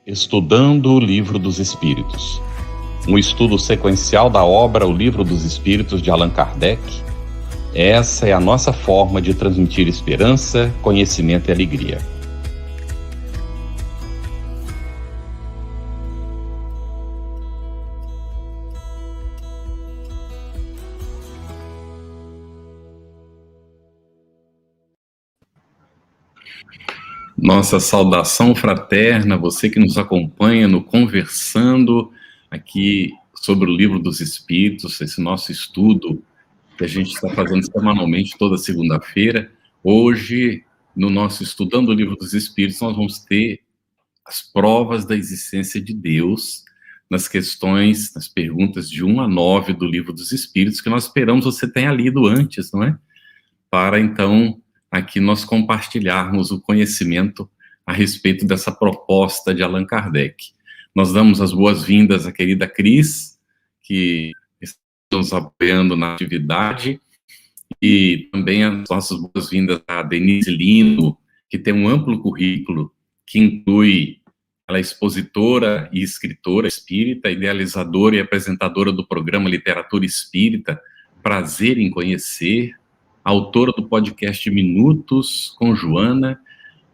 Estudando o Livro dos Espíritos. Um estudo sequencial da obra O Livro dos Espíritos de Allan Kardec. Essa é a nossa forma de transmitir esperança, conhecimento e alegria. Nossa saudação fraterna, você que nos acompanha no Conversando, aqui sobre o Livro dos Espíritos, esse nosso estudo que a gente está fazendo semanalmente, toda segunda-feira. Hoje, no nosso Estudando o Livro dos Espíritos, nós vamos ter as provas da existência de Deus nas questões, nas perguntas de 1 a 9 do Livro dos Espíritos, que nós esperamos você tenha lido antes, não é? Para, então, aqui nós compartilharmos o conhecimento a respeito dessa proposta de Allan Kardec. Nós damos as boas-vindas à querida Cris, que está nos apoiando na atividade, e também as nossas boas-vindas à Denise Lino, que tem um amplo currículo, que inclui, ela é expositora e escritora espírita, idealizadora e apresentadora do programa Literatura Espírita, Prazer em Conhecer, autora do podcast Minutos com Joana,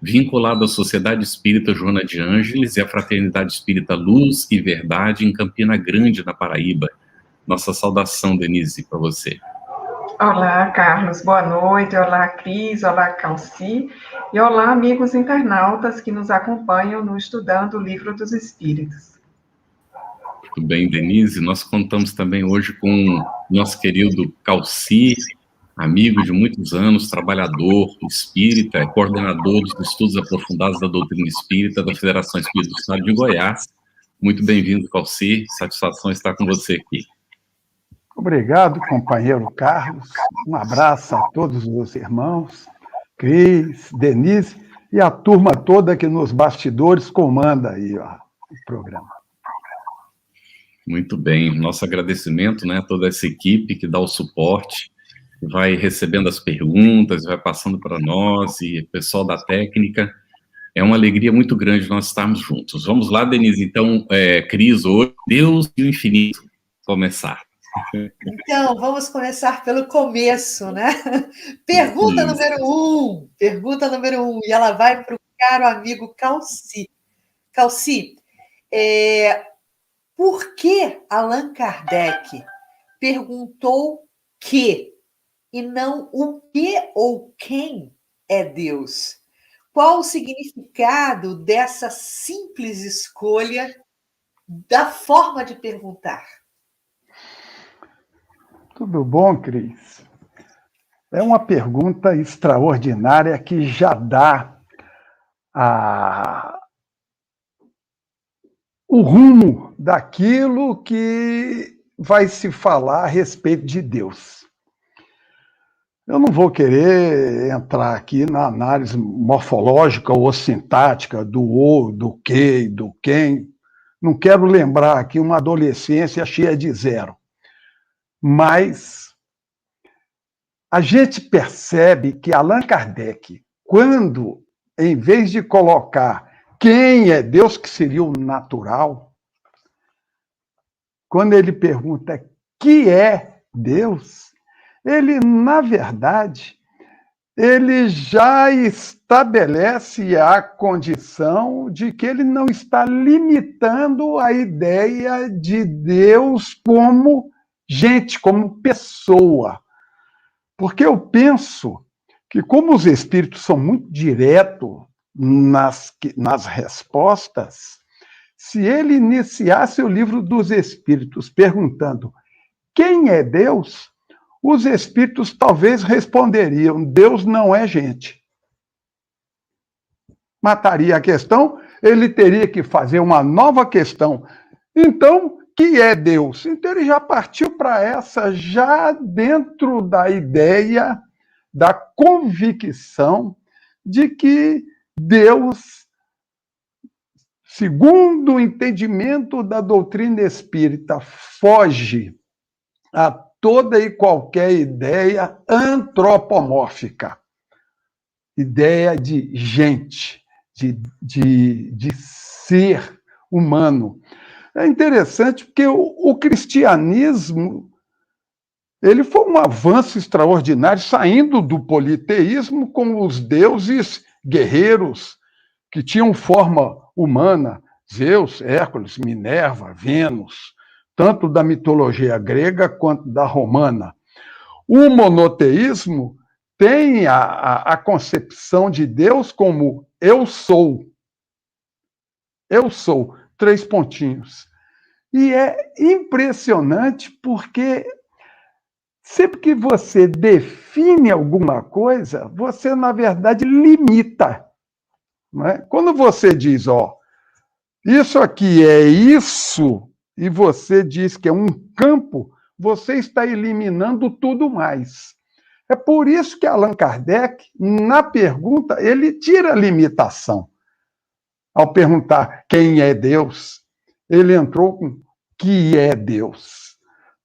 vinculada à Sociedade Espírita Joana de Ângeles e à Fraternidade Espírita Luz e Verdade em Campina Grande, na Paraíba. Nossa saudação, Denise, para você. Olá, Carlos, boa noite. Olá, Cris, olá, Calci. E olá, amigos internautas que nos acompanham no Estudando o Livro dos Espíritos. Muito bem, Denise. Nós contamos também hoje com nosso querido Calci, amigo de muitos anos, trabalhador espírita, é coordenador dos estudos aprofundados da doutrina espírita da Federação Espírita do Estado de Goiás. Muito bem-vindo, Calci. Satisfação estar com você aqui. Obrigado, companheiro Carlos. Um abraço a todos os irmãos, Cris, Denise e a turma toda que nos bastidores comanda aí, ó, o programa. Muito bem. Nosso agradecimento, né, a toda essa equipe que dá o suporte, vai recebendo as perguntas, vai passando para nós, e o pessoal da técnica. É uma alegria muito grande nós estarmos juntos. Vamos lá, Denise. Então, Cris, hoje, Deus e o Infinito, começar. Então, vamos começar pelo começo, né? Pergunta número um, e ela vai para o caro amigo Calci. Calci, por que Allan Kardec perguntou que e não o que ou quem é Deus? Qual o significado dessa simples escolha da forma de perguntar? Tudo bom, Cris? É uma pergunta extraordinária que já dá o rumo daquilo que vai se falar a respeito de Deus. Eu não vou querer entrar aqui na análise morfológica ou sintática do o, do que e do quem. Não quero lembrar aqui uma adolescência cheia de zero. Mas a gente percebe que Allan Kardec, quando, em vez de colocar quem é Deus, que seria o natural, quando ele pergunta que é Deus, ele, na verdade, ele já estabelece a condição de que ele não está limitando a ideia de Deus como gente, como pessoa. Porque eu penso que, como os espíritos são muito diretos nas respostas, se ele iniciasse o Livro dos Espíritos perguntando quem é Deus, os espíritos talvez responderiam: Deus não é gente. Mataria a questão, ele teria que fazer uma nova questão. Então, que é Deus? Então ele já partiu para essa, já dentro da ideia, da convicção de que Deus, segundo o entendimento da doutrina espírita, foge a toda e qualquer ideia antropomórfica, ideia de gente, de ser humano. É interessante porque o cristianismo ele foi um avanço extraordinário, saindo do politeísmo com os deuses guerreiros que tinham forma humana, Zeus, Hércules, Minerva, Vênus, tanto da mitologia grega quanto da romana. O monoteísmo tem a concepção de Deus como eu sou. Eu sou, 3 pontinhos. E é impressionante porque sempre que você define alguma coisa, você, na verdade, limita. Não é? Quando você diz, ó, isso aqui é isso, e você diz que é um campo, você está eliminando tudo mais. É por isso que Allan Kardec, na pergunta, ele tira a limitação. Ao perguntar quem é Deus, ele entrou com que é Deus,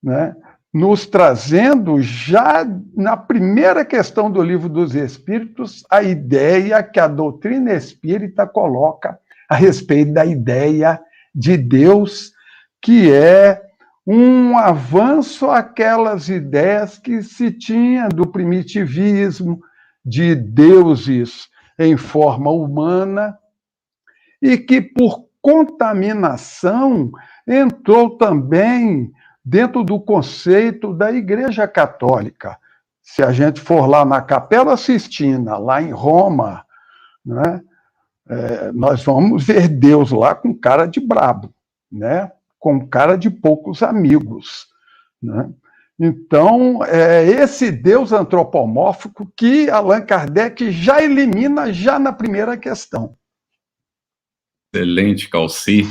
né? Nos trazendo já na primeira questão do Livro dos Espíritos a ideia que a doutrina espírita coloca a respeito da ideia de Deus, que é um avanço àquelas ideias que se tinha do primitivismo, de deuses em forma humana, e que, por contaminação, entrou também dentro do conceito da Igreja Católica. Se a gente for lá na Capela Sistina, lá em Roma, né, nós vamos ver Deus lá com cara de brabo, né, com cara de poucos amigos. Né? Então, é esse Deus antropomórfico que Allan Kardec já elimina já na primeira questão. Excelente, Calci.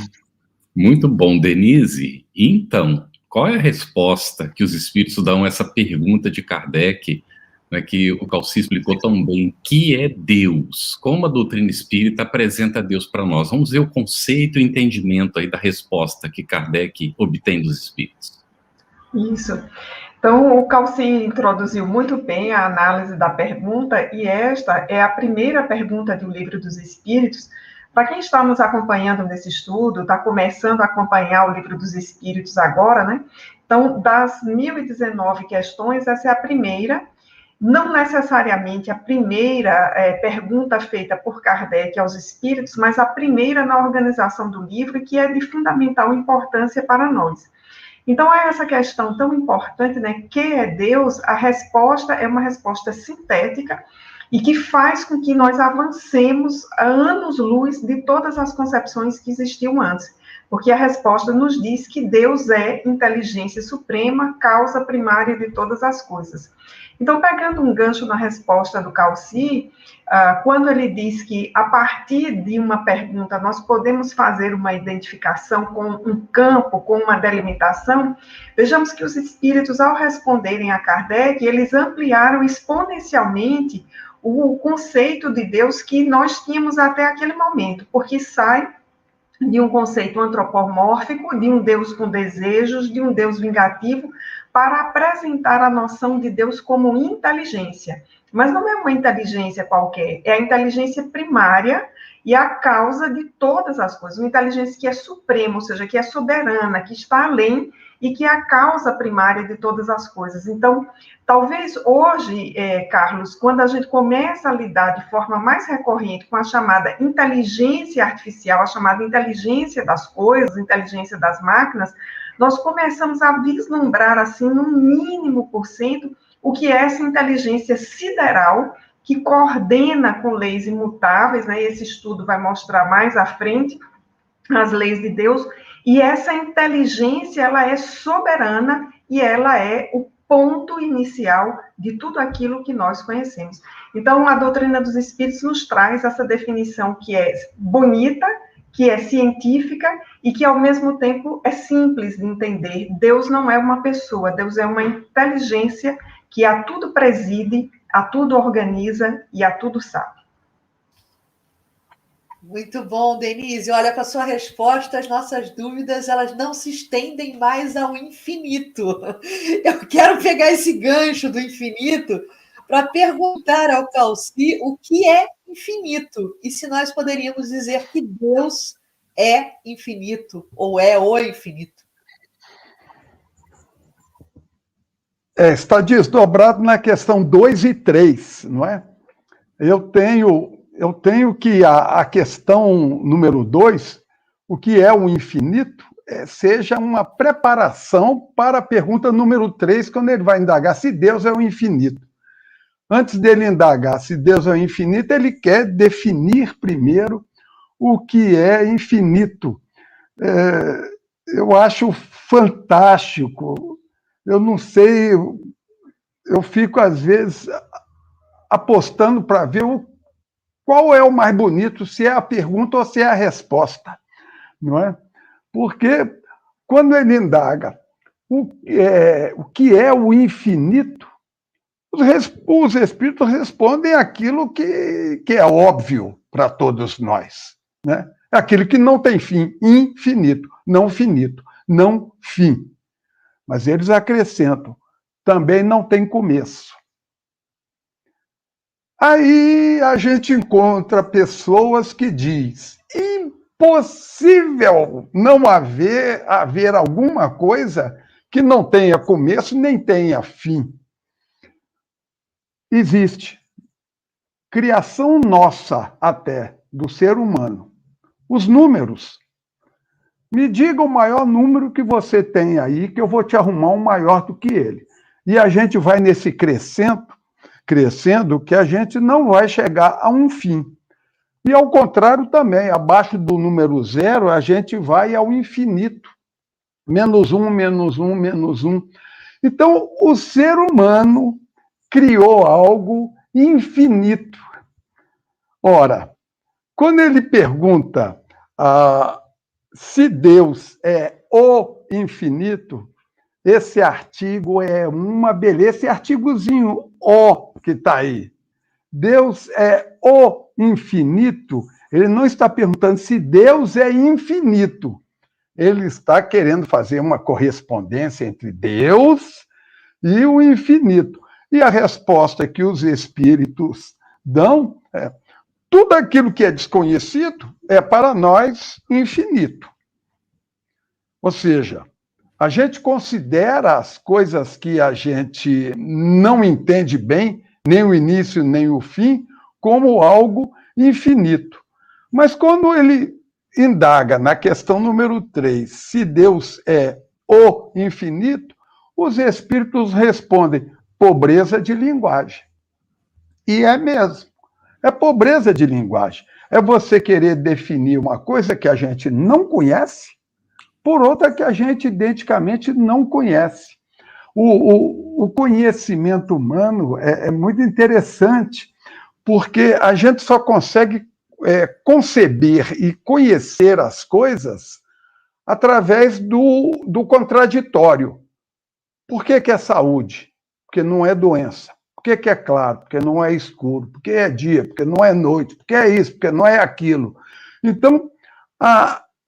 Muito bom, Denise. Então, qual é a resposta que os espíritos dão a essa pergunta de Kardec, né, que o Calci explicou tão bem, que é Deus? Como a doutrina espírita apresenta Deus para nós? Vamos ver o conceito e entendimento aí da resposta que Kardec obtém dos espíritos. Isso. Então, o Calci introduziu muito bem a análise da pergunta, e esta é a primeira pergunta do Livro dos Espíritos. Para quem está nos acompanhando nesse estudo, está começando a acompanhar o Livro dos Espíritos agora, né? Então, das 1019 questões, essa é a primeira, não necessariamente a primeira pergunta feita por Kardec aos espíritos, mas a primeira na organização do livro, que é de fundamental importância para nós. Então, a essa questão tão importante, né, que é Deus, a resposta é uma resposta sintética e que faz com que nós avancemos a anos-luz de todas as concepções que existiam antes. Porque a resposta nos diz que Deus é inteligência suprema, causa primária de todas as coisas. Então, pegando um gancho na resposta do Calci, quando ele diz que, a partir de uma pergunta, nós podemos fazer uma identificação com um campo, com uma delimitação, vejamos que os espíritos, ao responderem a Kardec, eles ampliaram exponencialmente o conceito de Deus que nós tínhamos até aquele momento, porque sai de um conceito antropomórfico, de um Deus com desejos, de um Deus vingativo, para apresentar a noção de Deus como inteligência. Mas não é uma inteligência qualquer, é a inteligência primária e a causa de todas as coisas. Uma inteligência que é suprema, ou seja, que é soberana, que está além e que é a causa primária de todas as coisas. Então, talvez hoje, Carlos, quando a gente começa a lidar de forma mais recorrente com a chamada inteligência artificial, a chamada inteligência das coisas, inteligência das máquinas, nós começamos a vislumbrar, assim, no mínimo por cento, o que é essa inteligência sideral, que coordena com leis imutáveis, né? Esse estudo vai mostrar mais à frente as leis de Deus, e essa inteligência, ela é soberana e ela é o ponto inicial de tudo aquilo que nós conhecemos. Então, a doutrina dos espíritos nos traz essa definição que é bonita, que é científica e que, ao mesmo tempo, é simples de entender. Deus não é uma pessoa, Deus é uma inteligência que a tudo preside, a tudo organiza e a tudo sabe. Muito bom, Denise. Olha, com a sua resposta, as nossas dúvidas, elas não se estendem mais ao infinito. Eu quero pegar esse gancho do infinito para perguntar ao Calci o que é infinito e se nós poderíamos dizer que Deus é infinito, ou é o infinito? Está desdobrado na questão 2 e 3, não é? Eu tenho que a questão número 2, o que é o infinito, seja uma preparação para a pergunta número 3, quando ele vai indagar se Deus é o infinito. Antes dele indagar se Deus é o infinito, ele quer definir primeiro o que é infinito. Eu acho fantástico. Eu não sei, eu fico, às vezes, apostando para ver qual é o mais bonito, se é a pergunta ou se é a resposta, não é? Porque quando ele indaga o que é o infinito, os espíritos respondem aquilo que é óbvio para todos nós, né? Aquilo que não tem fim, infinito, não finito, não fim. Mas eles acrescentam, também não tem começo. Aí a gente encontra pessoas que diz impossível não haver alguma coisa que não tenha começo nem tenha fim. Existe. Criação nossa até, do ser humano. Os números. Me diga o maior número que você tem aí, que eu vou te arrumar um maior do que ele. E a gente vai nesse crescendo, que a gente não vai chegar a um fim. E ao contrário também, abaixo do número 0, a gente vai ao infinito. Menos 1, menos 1, menos 1. Então, o ser humano criou algo infinito. Ora, quando ele pergunta se Deus é o infinito, esse artigo é uma beleza, esse artigozinho O que está aí. Deus é o infinito, ele não está perguntando se Deus é infinito. Ele está querendo fazer uma correspondência entre Deus e o infinito. E a resposta que os espíritos dão é: tudo aquilo que é desconhecido é para nós infinito. Ou seja, a gente considera as coisas que a gente não entende bem, nem o início nem o fim, como algo infinito. Mas quando ele indaga na questão número 3, se Deus é o infinito, os espíritos respondem: pobreza de linguagem. E é mesmo. É pobreza de linguagem. É você querer definir uma coisa que a gente não conhece por outra que a gente identicamente não conhece. O conhecimento humano é muito interessante, porque a gente só consegue conceber e conhecer as coisas através do contraditório. Por que é saúde? Porque não é doença. Por que é claro? Porque não é escuro. Porque é dia? Porque não é noite. Porque é isso? Porque não é aquilo. Então,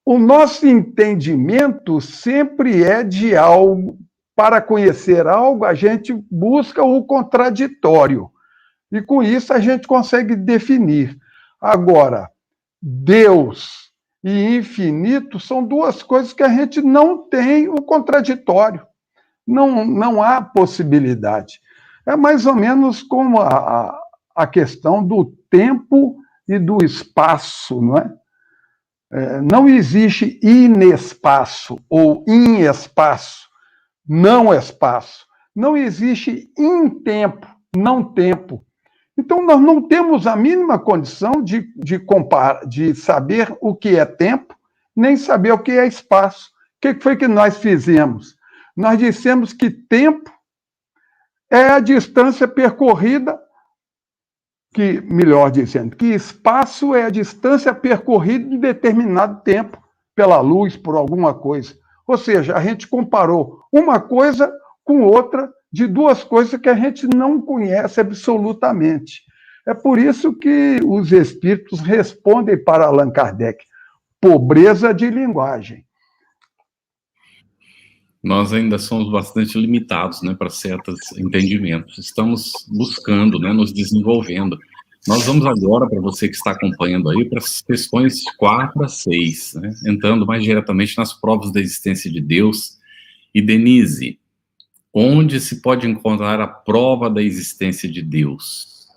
o nosso entendimento sempre é de algo. Para conhecer algo, a gente busca o contraditório. E com isso a gente consegue definir. Agora, Deus e infinito são duas coisas que a gente não tem o contraditório. Não há possibilidade. É mais ou menos como a questão do tempo e do espaço, não é? Não existe inespaço ou inespaço, não espaço. Não existe tempo, não tempo. Então, nós não temos a mínima condição de comparar, de saber o que é tempo, nem saber o que é espaço. O que foi que nós fizemos? Nós dissemos que tempo é a distância percorrida, melhor dizendo, que espaço é a distância percorrida em determinado tempo, pela luz, por alguma coisa. Ou seja, a gente comparou uma coisa com outra, de duas coisas que a gente não conhece absolutamente. É por isso que os espíritos respondem para Allan Kardec: pobreza de linguagem. Nós ainda somos bastante limitados, né, para certos entendimentos. Estamos buscando, né, nos desenvolvendo. Nós vamos agora, para você que está acompanhando aí, para as questões 4 a 6, né? Entrando mais diretamente nas provas da existência de Deus. E, Denise, onde se pode encontrar a prova da existência de Deus?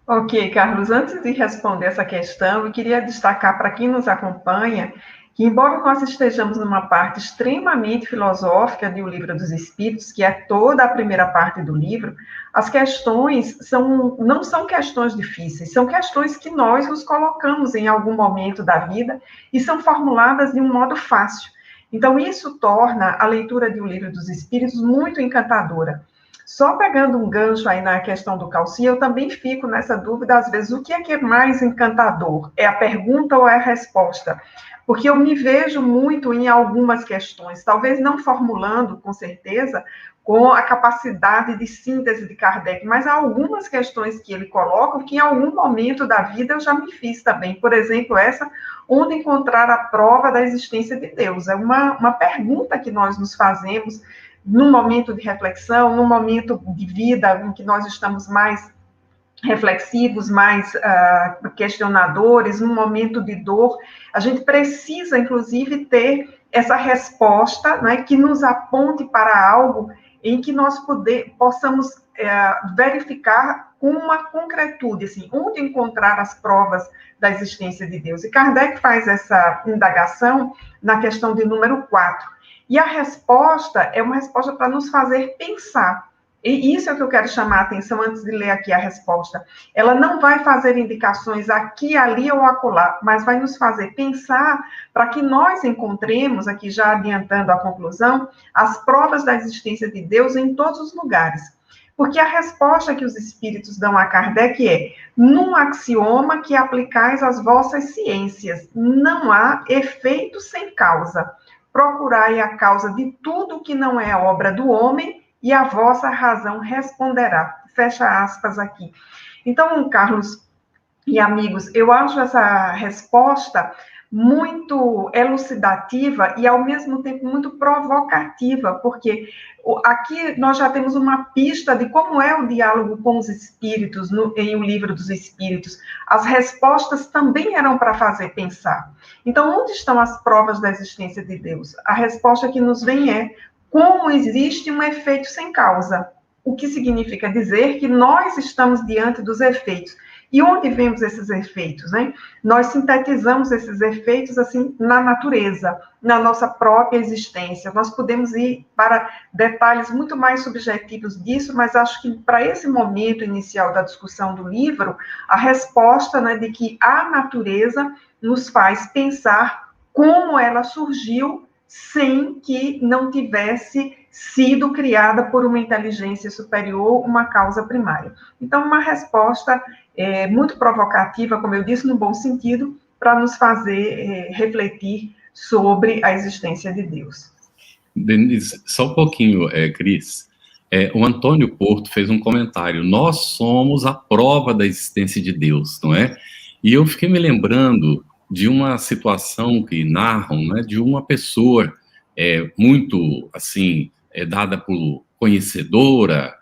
Ok, Carlos, antes de responder essa questão, eu queria destacar para quem nos acompanha que, embora nós estejamos numa parte extremamente filosófica do Livro dos Espíritos, que é toda a primeira parte do livro, as questões não são questões difíceis, são questões que nós nos colocamos em algum momento da vida e são formuladas de um modo fácil. Então, isso torna a leitura do Livro dos Espíritos muito encantadora. Só pegando um gancho aí na questão do Calci, eu também fico nessa dúvida, às vezes, o que é mais encantador? É a pergunta ou é a resposta? Porque eu me vejo muito em algumas questões, talvez não formulando, com certeza, com a capacidade de síntese de Kardec, mas há algumas questões que ele coloca que em algum momento da vida eu já me fiz também. Por exemplo, essa, onde encontrar a prova da existência de Deus? É uma pergunta que nós nos fazemos num momento de reflexão, num momento de vida em que nós estamos mais reflexivos, mais questionadores, num momento de dor, a gente precisa, inclusive, ter essa resposta, né, que nos aponte para algo em que nós possamos verificar com uma concretude, assim, onde encontrar as provas da existência de Deus. E Kardec faz essa indagação na questão de número 4. E a resposta é uma resposta para nos fazer pensar. E isso é o que eu quero chamar a atenção antes de ler aqui a resposta. Ela não vai fazer indicações aqui, ali ou acolá, mas vai nos fazer pensar para que nós encontremos, aqui já adiantando a conclusão, as provas da existência de Deus em todos os lugares. Porque a resposta que os espíritos dão a Kardec é: num axioma que aplicais às vossas ciências, não há efeito sem causa. Procurai a causa de tudo que não é obra do homem, e a vossa razão responderá. Fecha aspas aqui. Então, Carlos e amigos, eu acho essa resposta muito elucidativa e, ao mesmo tempo, muito provocativa, porque aqui nós já temos uma pista de como é o diálogo com os espíritos em O Livro dos Espíritos. As respostas também eram para fazer pensar. Então, onde estão as provas da existência de Deus? A resposta que nos vem é: como existe um efeito sem causa? O que significa dizer que nós estamos diante dos efeitos. E onde vemos esses efeitos, né? Nós sintetizamos esses efeitos, assim, na natureza, na nossa própria existência. Nós podemos ir para detalhes muito mais subjetivos disso, mas acho que para esse momento inicial da discussão do livro, a resposta, né, de que a natureza nos faz pensar como ela surgiu sem que não tivesse sido criada por uma inteligência superior, uma causa primária. Então, uma resposta muito provocativa, como eu disse, no bom sentido, para nos fazer refletir sobre a existência de Deus. Denise, só um pouquinho, Cris. O Antônio Porto fez um comentário: nós somos a prova da existência de Deus, não é? E eu fiquei me lembrando de uma situação que narram, né, de uma pessoa muito, assim, dada por conhecedora,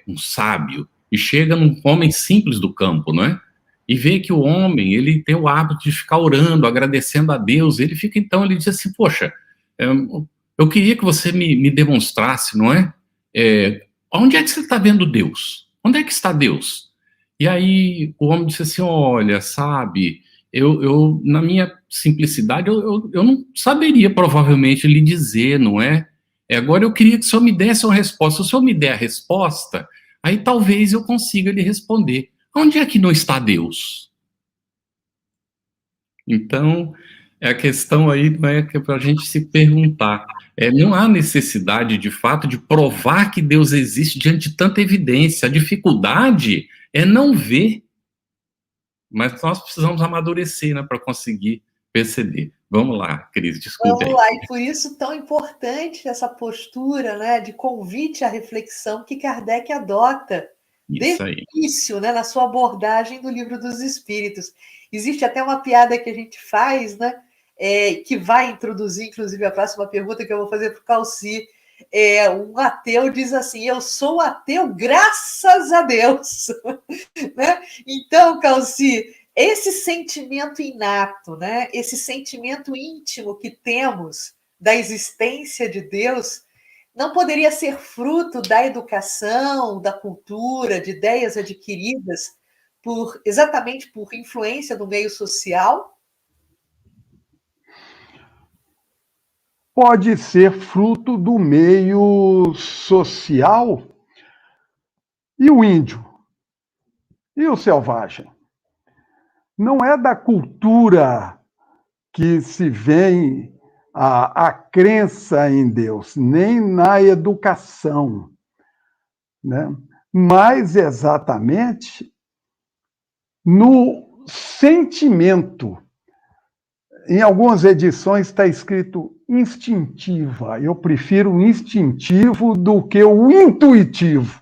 um sábio, e chega num homem simples do campo, não é? E vê que o homem, ele tem o hábito de ficar orando, agradecendo a Deus. Ele fica, então, ele diz assim: poxa, eu queria que você me demonstrasse, não é? Onde é que você está vendo Deus? Onde é que está Deus? E aí o homem disse assim: olha, sabe, eu na minha simplicidade, eu não saberia provavelmente lhe dizer, não é? Agora eu queria que o senhor me desse uma resposta. Se o senhor me der a resposta, aí talvez eu consiga lhe responder. Onde é que não está Deus? Então, a questão aí não é que é para a gente se perguntar. Não há necessidade, de fato, de provar que Deus existe diante de tanta evidência. A dificuldade é não ver. Mas nós precisamos amadurecer, né, para conseguir perceber. Vamos lá, Cris, desculpe aí. Vamos lá, e por isso tão importante essa postura, né, de convite à reflexão que Kardec adota desde o início, né, na sua abordagem do Livro dos Espíritos. Existe até uma piada que a gente faz, né, que vai introduzir, inclusive, a próxima pergunta que eu vou fazer para o Calci, Um ateu diz assim: eu sou ateu graças a Deus. Né? Então, Calci, esse sentimento inato, né? Esse sentimento íntimo que temos da existência de Deus, não poderia ser fruto da educação, da cultura, de ideias adquiridas exatamente por influência do meio social? Pode ser fruto do meio social. E o índio? E o selvagem? Não é da cultura que se vem a crença em Deus, nem na educação, né? Mas exatamente no sentimento. Em algumas edições está escrito instintiva. Eu prefiro o instintivo do que o intuitivo.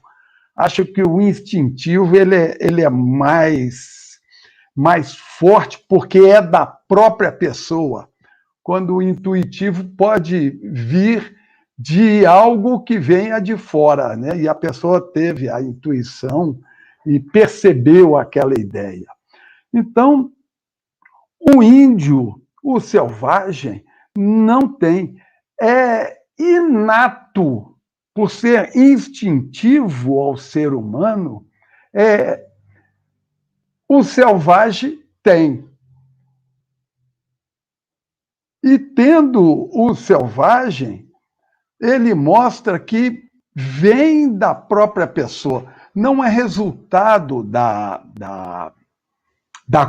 Acho que o instintivo ele é mais forte porque é da própria pessoa, quando o intuitivo pode vir de algo que venha de fora, né? E a pessoa teve a intuição e percebeu aquela ideia. Então, o índio, o selvagem, não tem. É inato, por ser instintivo ao ser humano, o selvagem tem. E tendo o selvagem, ele mostra que vem da própria pessoa, não é resultado da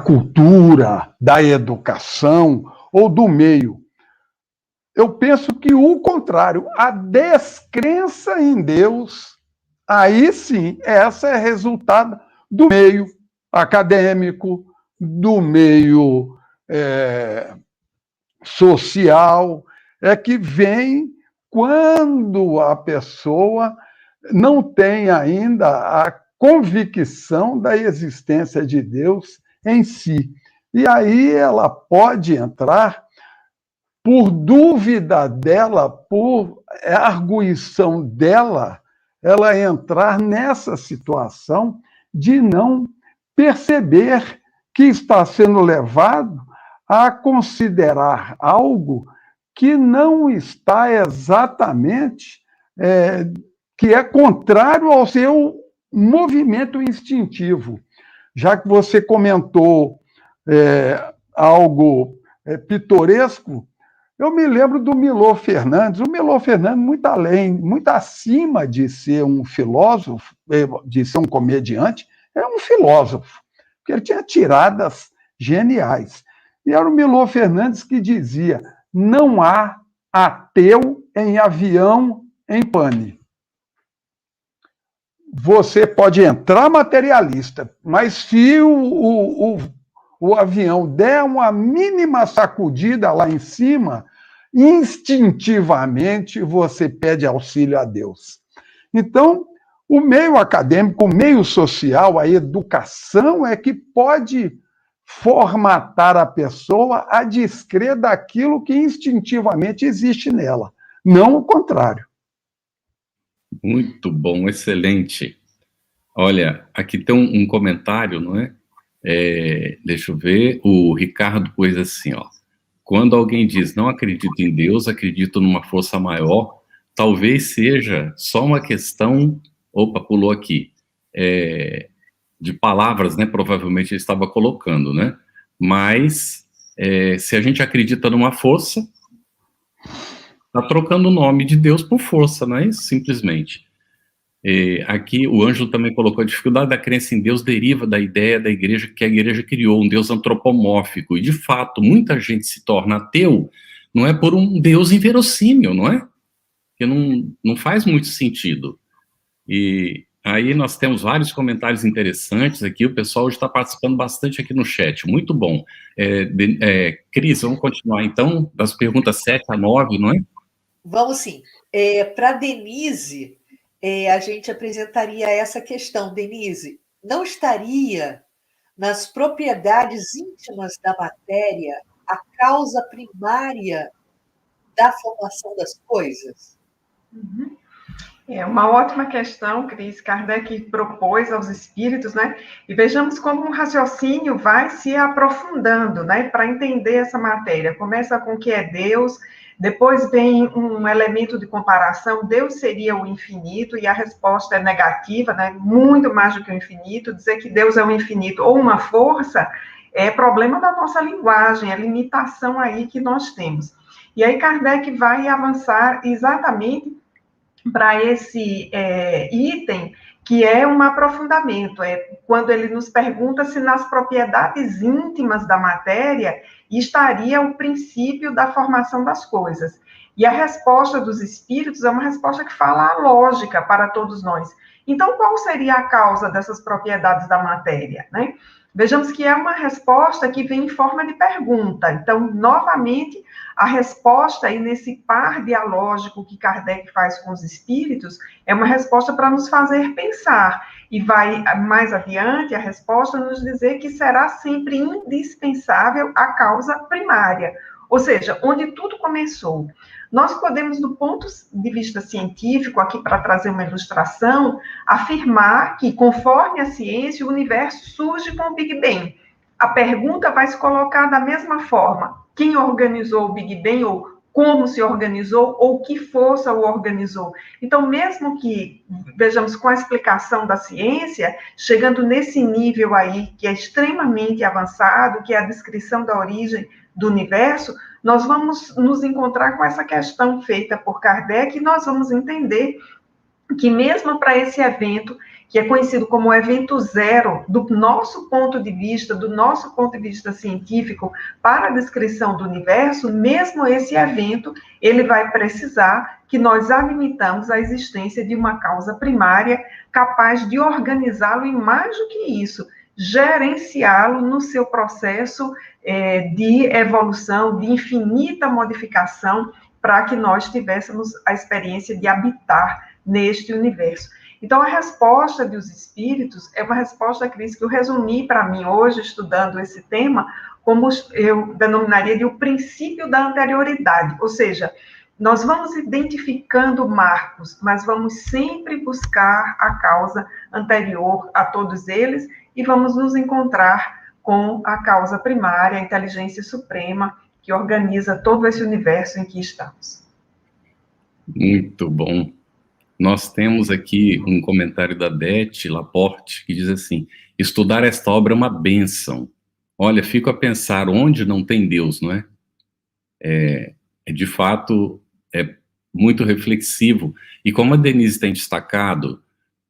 cultura, da educação ou do meio. Eu penso que o contrário, a descrença em Deus, aí sim, essa é resultado do meio acadêmico, do meio social, é que vem quando a pessoa não tem ainda a convicção da existência de Deus em si. E aí ela pode entrar por dúvida dela, por arguição dela, ela entrar nessa situação de não perceber que está sendo levado a considerar algo que não está exatamente, que é contrário ao seu movimento instintivo. Já que você comentou algo pitoresco, eu me lembro do Milor Fernandes. O Milor Fernandes, muito além, muito acima de ser um filósofo, de ser um comediante, é um filósofo, porque ele tinha tiradas geniais. E era o Milor Fernandes que dizia: não há ateu em avião em pane. Você pode entrar materialista, mas se o avião der uma mínima sacudida lá em cima, instintivamente você pede auxílio a Deus. Então, o meio acadêmico, o meio social, a educação é que pode formatar a pessoa a descrer daquilo que instintivamente existe nela, não o contrário. Muito bom, excelente. Olha, aqui tem um comentário, não é? Deixa eu ver, o Ricardo pôs assim, ó: quando alguém diz não acredito em Deus, acredito numa força maior, talvez seja só uma questão, opa, pulou aqui, de palavras, né? Provavelmente ele estava colocando, né? Mas se a gente acredita numa força, está trocando o nome de Deus por força, não é isso? Simplesmente. Aqui o Ângelo também colocou: a dificuldade da crença em Deus deriva da ideia da igreja, que a igreja criou, um Deus antropomórfico, e de fato, muita gente se torna ateu, não é por um Deus inverossímil, não é? Que não faz muito sentido. E aí nós temos vários comentários interessantes aqui, o pessoal hoje está participando bastante aqui no chat, muito bom. Cris, vamos continuar então, das perguntas 7 a 9, não é? Vamos sim. Para Denise, a gente apresentaria essa questão. Denise, não estaria nas propriedades íntimas da matéria a causa primária da formação das coisas? Uhum. É uma ótima questão, Cris. Kardec propôs aos espíritos, né? E vejamos como um raciocínio vai se aprofundando, né? Para entender essa matéria. Começa com o que é Deus, depois vem um elemento de comparação. Deus seria o infinito, e a resposta é negativa, né? Muito mais do que o infinito. Dizer que Deus é o infinito ou uma força é problema da nossa linguagem, é limitação aí que nós temos. E aí Kardec vai avançar exatamente para esse item, que é um aprofundamento, é quando ele nos pergunta se nas propriedades íntimas da matéria estaria o princípio da formação das coisas. E a resposta dos espíritos é uma resposta que fala a lógica para todos nós. Então, qual seria a causa dessas propriedades da matéria, né? Vejamos que é uma resposta que vem em forma de pergunta. Então, novamente, a resposta aí nesse par dialógico que Kardec faz com os espíritos é uma resposta para nos fazer pensar. E vai mais adiante a resposta nos dizer que será sempre indispensável a causa primária, ou seja, onde tudo começou. Nós podemos, do ponto de vista científico, aqui para trazer uma ilustração, afirmar que, conforme a ciência, o universo surge com o Big Bang. A pergunta vai se colocar da mesma forma: quem organizou o Big Bang, ou como se organizou, ou que força o organizou. Então, mesmo que, vejamos, com a explicação da ciência, chegando nesse nível aí, que é extremamente avançado, que é a descrição da origem do universo, nós vamos nos encontrar com essa questão feita por Kardec, e nós vamos entender que mesmo para esse evento, que é conhecido como o evento zero, do nosso ponto de vista científico, para a descrição do universo, mesmo esse evento, ele vai precisar que nós admitamos a existência de uma causa primária capaz de organizá-lo, e mais do que isso, gerenciá-lo no seu processo de evolução, de infinita modificação, para que nós tivéssemos a experiência de habitar neste universo. Então, a resposta dos espíritos é uma resposta, Cris, que eu resumi para mim hoje, estudando esse tema, como eu denominaria de o princípio da anterioridade, ou seja, nós vamos identificando marcos, mas vamos sempre buscar a causa anterior a todos eles, e vamos nos encontrar com a causa primária, a inteligência suprema, que organiza todo esse universo em que estamos. Muito bom. Nós temos aqui um comentário da Dete Laporte, que diz assim: estudar esta obra é uma bênção. Olha, fico a pensar onde não tem Deus, não é? De fato, é muito reflexivo. E como a Denise tem destacado,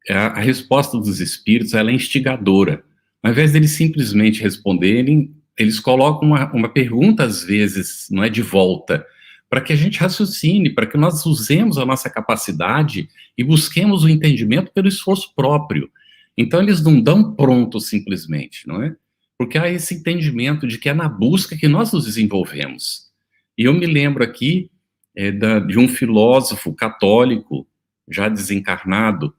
a resposta dos espíritos ela é instigadora. Ao invés deles simplesmente responderem, eles colocam uma pergunta, às vezes, não é, de volta, para que a gente raciocine, para que nós usemos a nossa capacidade e busquemos o entendimento pelo esforço próprio. Então, eles não dão pronto simplesmente, não é? Porque há esse entendimento de que é na busca que nós nos desenvolvemos. E eu me lembro aqui de um filósofo católico, já desencarnado,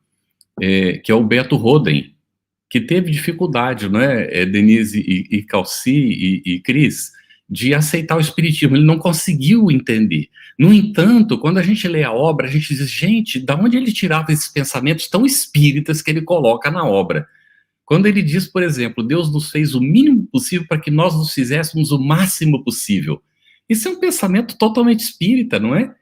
que é o Beto Roden, que teve dificuldade, né, Denise e Calci e Cris, de aceitar o espiritismo. Ele não conseguiu entender. No entanto, quando a gente lê a obra, a gente diz, gente, da onde ele tirava esses pensamentos tão espíritas que ele coloca na obra? Quando ele diz, por exemplo, Deus nos fez o mínimo possível para que nós nos fizéssemos o máximo possível. Isso é um pensamento totalmente espírita, não é?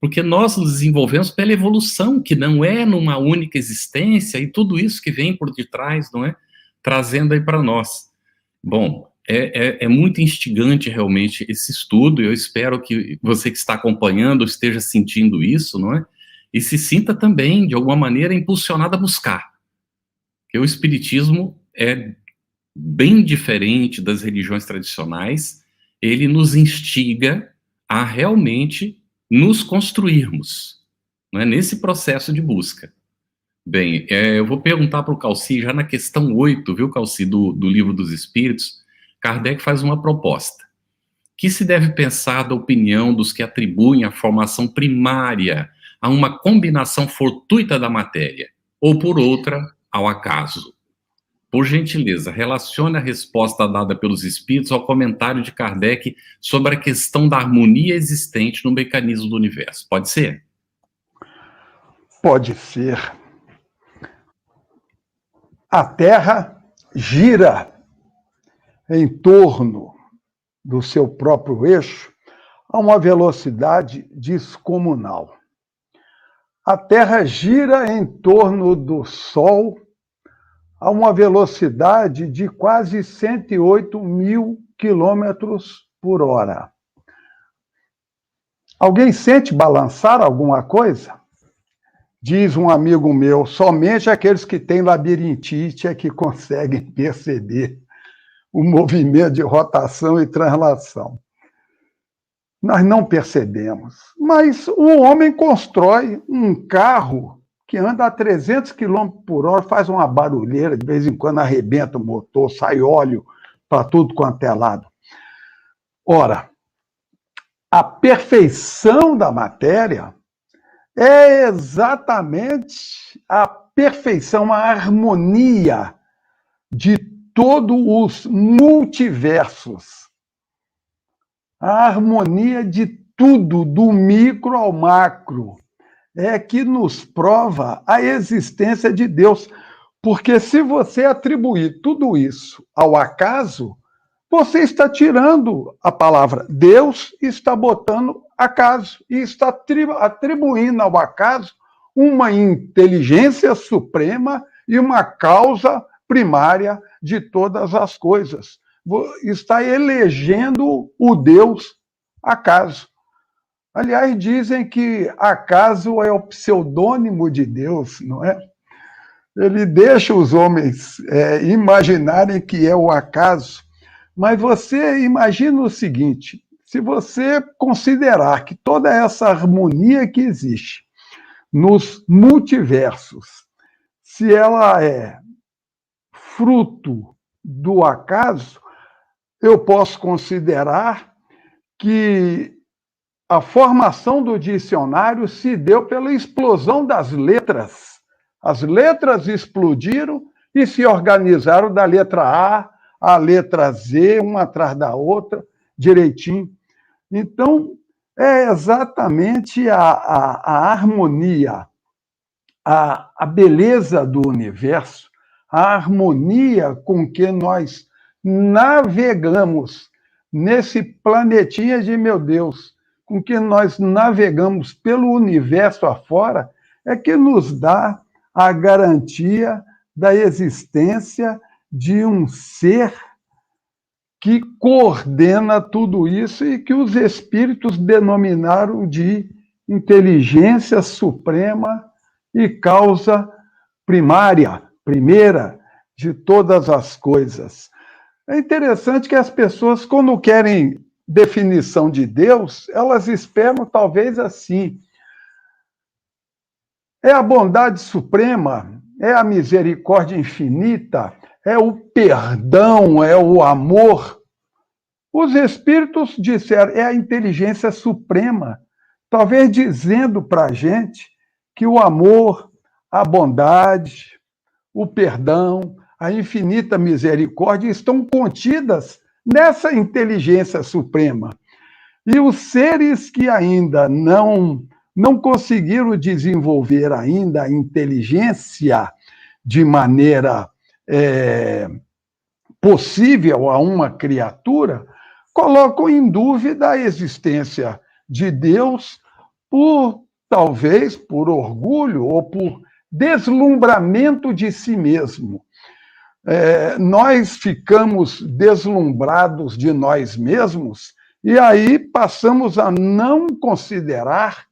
Porque nós nos desenvolvemos pela evolução, que não é numa única existência, e tudo isso que vem por detrás, não é? Trazendo aí para nós. Bom, é muito instigante realmente esse estudo, e eu espero que você que está acompanhando esteja sentindo isso, não é? E se sinta também, de alguma maneira, impulsionado a buscar. Porque o espiritismo é bem diferente das religiões tradicionais, ele nos instiga a realmente nos construirmos, não é, nesse processo de busca. Bem, eu vou perguntar para o Calci, já na questão 8, viu, Calci, do Livro dos Espíritos, Kardec faz uma proposta. Que se deve pensar da opinião dos que atribuem a formação primária a uma combinação fortuita da matéria, ou por outra, ao acaso? Por gentileza, relacione a resposta dada pelos espíritos ao comentário de Kardec sobre a questão da harmonia existente no mecanismo do universo. Pode ser? Pode ser. A Terra gira em torno do seu próprio eixo a uma velocidade descomunal. A Terra gira em torno do Sol a uma velocidade de quase 108 mil quilômetros por hora. Alguém sente balançar alguma coisa? Diz um amigo meu, somente aqueles que têm labirintite é que conseguem perceber o movimento de rotação e translação. Nós não percebemos, mas o homem constrói um carro que anda a 300 km por hora, faz uma barulheira, de vez em quando arrebenta o motor, sai óleo para tudo quanto é lado. Ora, a perfeição da matéria é exatamente a perfeição, a harmonia de todos os multiversos. A harmonia de tudo, do micro ao macro, é que nos prova a existência de Deus. Porque se você atribuir tudo isso ao acaso, você está tirando a palavra Deus, está botando acaso, e está atribuindo ao acaso uma inteligência suprema e uma causa primária de todas as coisas. Está elegendo o Deus acaso. Aliás, dizem que acaso é o pseudônimo de Deus, não é? Ele deixa os homens imaginarem que é o acaso. Mas você imagina o seguinte, se você considerar que toda essa harmonia que existe nos multiversos, se ela é fruto do acaso, eu posso considerar que a formação do dicionário se deu pela explosão das letras. As letras explodiram e se organizaram da letra A à letra Z, uma atrás da outra, direitinho. Então, é exatamente a harmonia, a beleza do universo, a harmonia com que nós navegamos nesse planetinha de meu Deus, com que nós navegamos pelo universo afora, é que nos dá a garantia da existência de um ser que coordena tudo isso e que os espíritos denominaram de inteligência suprema e causa primária, primeira de todas as coisas. É interessante que as pessoas, quando querem definição de Deus, elas esperam talvez assim: é a bondade suprema, é a misericórdia infinita, é o perdão, é o amor. Os espíritos disseram, é a inteligência suprema, talvez dizendo para a gente que o amor, a bondade, o perdão, a infinita misericórdia estão contidas nessa inteligência suprema. E os seres que ainda não conseguiram desenvolver ainda a inteligência de maneira possível a uma criatura, colocam em dúvida a existência de Deus talvez por orgulho ou por deslumbramento de si mesmo. Nós ficamos deslumbrados de nós mesmos e aí passamos a não considerar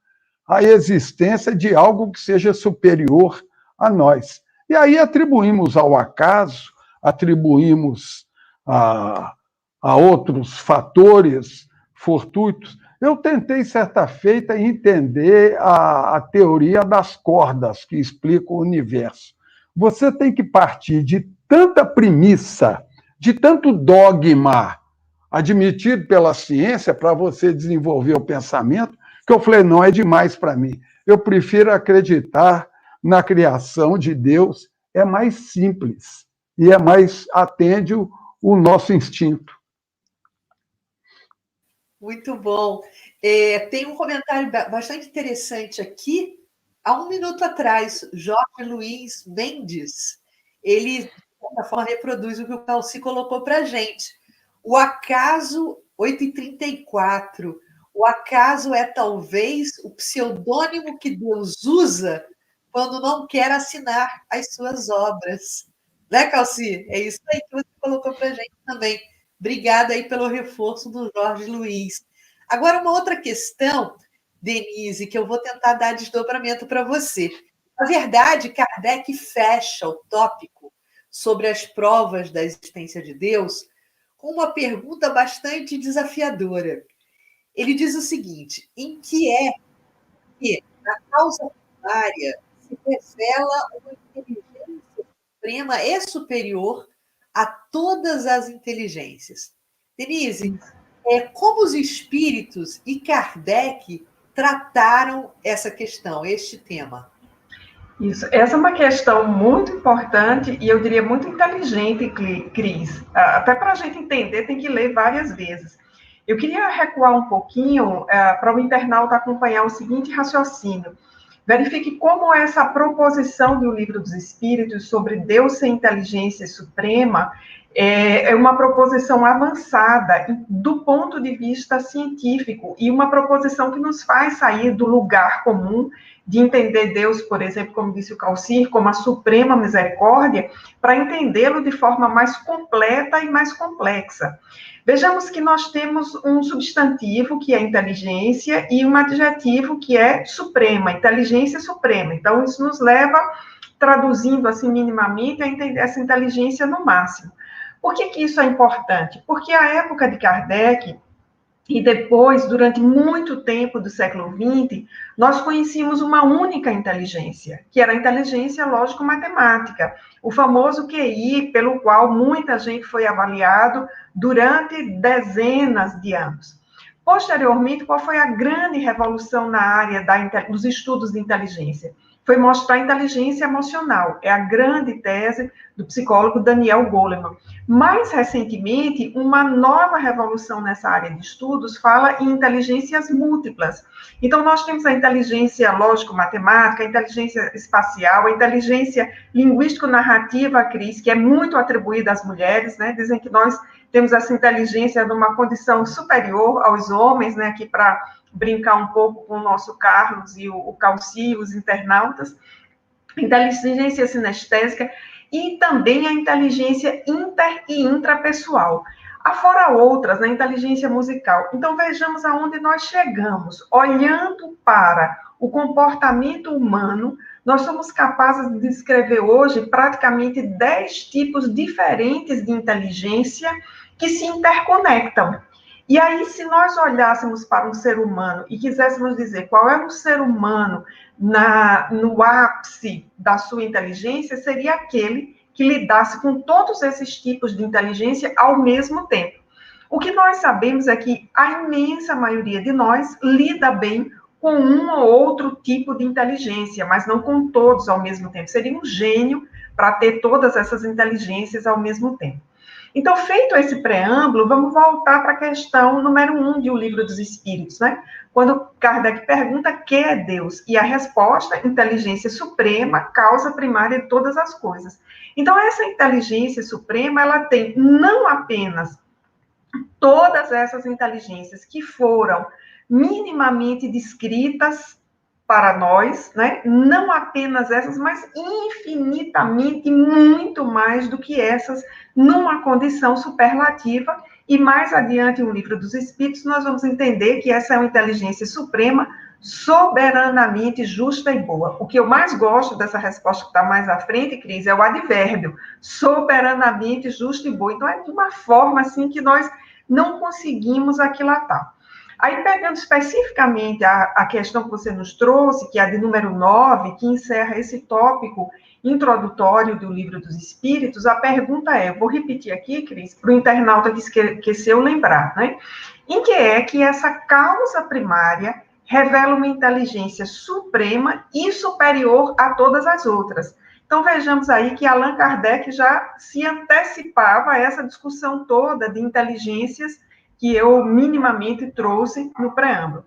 a existência de algo que seja superior a nós. E aí atribuímos ao acaso, atribuímos a outros fatores fortuitos. Eu tentei, certa feita, entender a teoria das cordas que explica o universo. Você tem que partir de tanta premissa, de tanto dogma admitido pela ciência para você desenvolver o pensamento, que eu falei, não, é demais para mim. Eu prefiro acreditar na criação de Deus, é mais simples e atende o nosso instinto. Muito bom. Tem um comentário bastante interessante aqui, há um minuto atrás, Jorge Luiz Mendes, ele, de certa forma, reproduz o que o Calci colocou para a gente. O acaso, 8h34, o acaso é talvez o pseudônimo que Deus usa quando não quer assinar as suas obras. Né, Calci? É isso aí que você colocou para a gente também. Obrigada aí pelo reforço do Jorge Luiz. Agora, uma outra questão, Denise, que eu vou tentar dar desdobramento para você. Na verdade, Kardec fecha o tópico sobre as provas da existência de Deus com uma pergunta bastante desafiadora. Ele diz o seguinte: em que é que, na causa primária, se revela uma inteligência suprema e superior a todas as inteligências? Denise, como os espíritos e Kardec trataram essa questão, este tema? Isso, essa é uma questão muito importante e eu diria muito inteligente, Cris. Até para a gente entender, tem que ler várias vezes. Eu queria recuar um pouquinho para o internauta acompanhar o seguinte raciocínio. Verifique como essa proposição do Livro dos Espíritos sobre Deus ser inteligência suprema é uma proposição avançada do ponto de vista científico e uma proposição que nos faz sair do lugar comum de entender Deus, por exemplo, como disse o Calcir, como a suprema misericórdia, para entendê-lo de forma mais completa e mais complexa. Vejamos que nós temos um substantivo, que é inteligência, e um adjetivo, que é suprema, inteligência suprema. Então, isso nos leva, traduzindo assim minimamente, a entender essa inteligência no máximo. Por que isso é importante? Porque a época de Kardec, e depois, durante muito tempo do século XX, nós conhecíamos uma única inteligência, que era a inteligência lógico-matemática, o famoso QI, pelo qual muita gente foi avaliado durante dezenas de anos. Posteriormente, qual foi a grande revolução na área dos estudos de inteligência? Foi mostrar a inteligência emocional. É a grande tese do psicólogo Daniel Goleman. Mais recentemente, uma nova revolução nessa área de estudos fala em inteligências múltiplas. Então, nós temos a inteligência lógico-matemática, a inteligência espacial, a inteligência linguístico-narrativa, Cris, que é muito atribuída às mulheres, né? Dizem que nós temos essa inteligência numa condição superior aos homens, né? Aqui para brincar um pouco com o nosso Carlos e o Calci, os internautas, inteligência sinestésica e também a inteligência inter e intrapessoal. Afora outras, na inteligência musical. Então, vejamos aonde nós chegamos. Olhando para o comportamento humano, nós somos capazes de descrever hoje praticamente 10 tipos diferentes de inteligência que se interconectam. E aí, se nós olhássemos para um ser humano e quiséssemos dizer qual é o ser humano no ápice da sua inteligência, seria aquele que lidasse com todos esses tipos de inteligência ao mesmo tempo. O que nós sabemos é que a imensa maioria de nós lida bem com um ou outro tipo de inteligência, mas não com todos ao mesmo tempo. Seria um gênio para ter todas essas inteligências ao mesmo tempo. Então, feito esse preâmbulo, vamos voltar para a questão número 1 de O Livro dos Espíritos, né? Quando Kardec pergunta que é Deus, e a resposta, inteligência suprema, causa primária de todas as coisas. Então, essa inteligência suprema, ela tem não apenas todas essas inteligências que foram minimamente descritas para nós, né? Não apenas essas, mas infinitamente muito mais do que essas, numa condição superlativa, e mais adiante no Livro dos Espíritos nós vamos entender que essa é uma inteligência suprema, soberanamente justa e boa. O que eu mais gosto dessa resposta que está mais à frente, Cris, é o advérbio, soberanamente justa e boa. Então, é de uma forma assim que nós não conseguimos aquilatar. Aí, pegando especificamente a questão que você nos trouxe, que é a de número 9, que encerra esse tópico introdutório do Livro dos Espíritos, a pergunta é, vou repetir aqui, Cris, para o internauta que esqueceu lembrar, né? Em que é que essa causa primária revela uma inteligência suprema e superior a todas as outras. Então, vejamos aí que Allan Kardec já se antecipava a essa discussão toda de inteligências que eu minimamente trouxe no preâmbulo.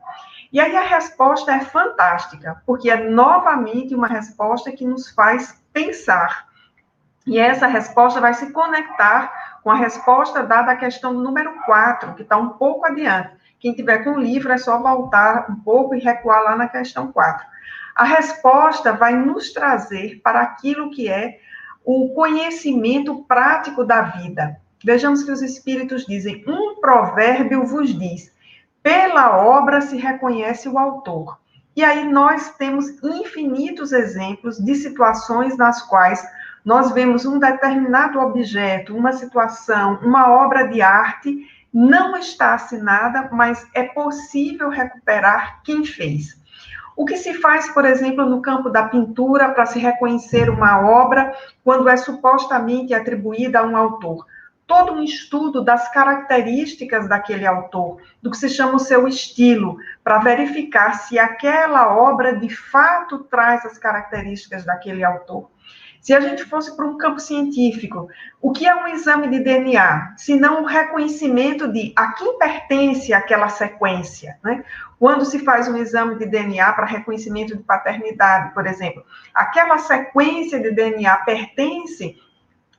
E aí a resposta é fantástica, porque é novamente uma resposta que nos faz pensar. E essa resposta vai se conectar com a resposta dada à questão número 4, que está um pouco adiante. Quem tiver com o livro é só voltar um pouco e recuar lá na questão 4. A resposta vai nos trazer para aquilo que é o conhecimento prático da vida. Vejamos que os Espíritos dizem, um provérbio vos diz, pela obra se reconhece o autor. E aí nós temos infinitos exemplos de situações nas quais nós vemos um determinado objeto, uma situação, uma obra de arte, não está assinada, mas é possível recuperar quem fez. O que se faz, por exemplo, no campo da pintura para se reconhecer uma obra quando é supostamente atribuída a um autor? Todo um estudo das características daquele autor, do que se chama o seu estilo, para verificar se aquela obra de fato traz as características daquele autor. Se a gente fosse para um campo científico, o que é um exame de DNA? Se não o reconhecimento de a quem pertence aquela sequência, né? Quando se faz um exame de DNA para reconhecimento de paternidade, por exemplo, aquela sequência de DNA pertence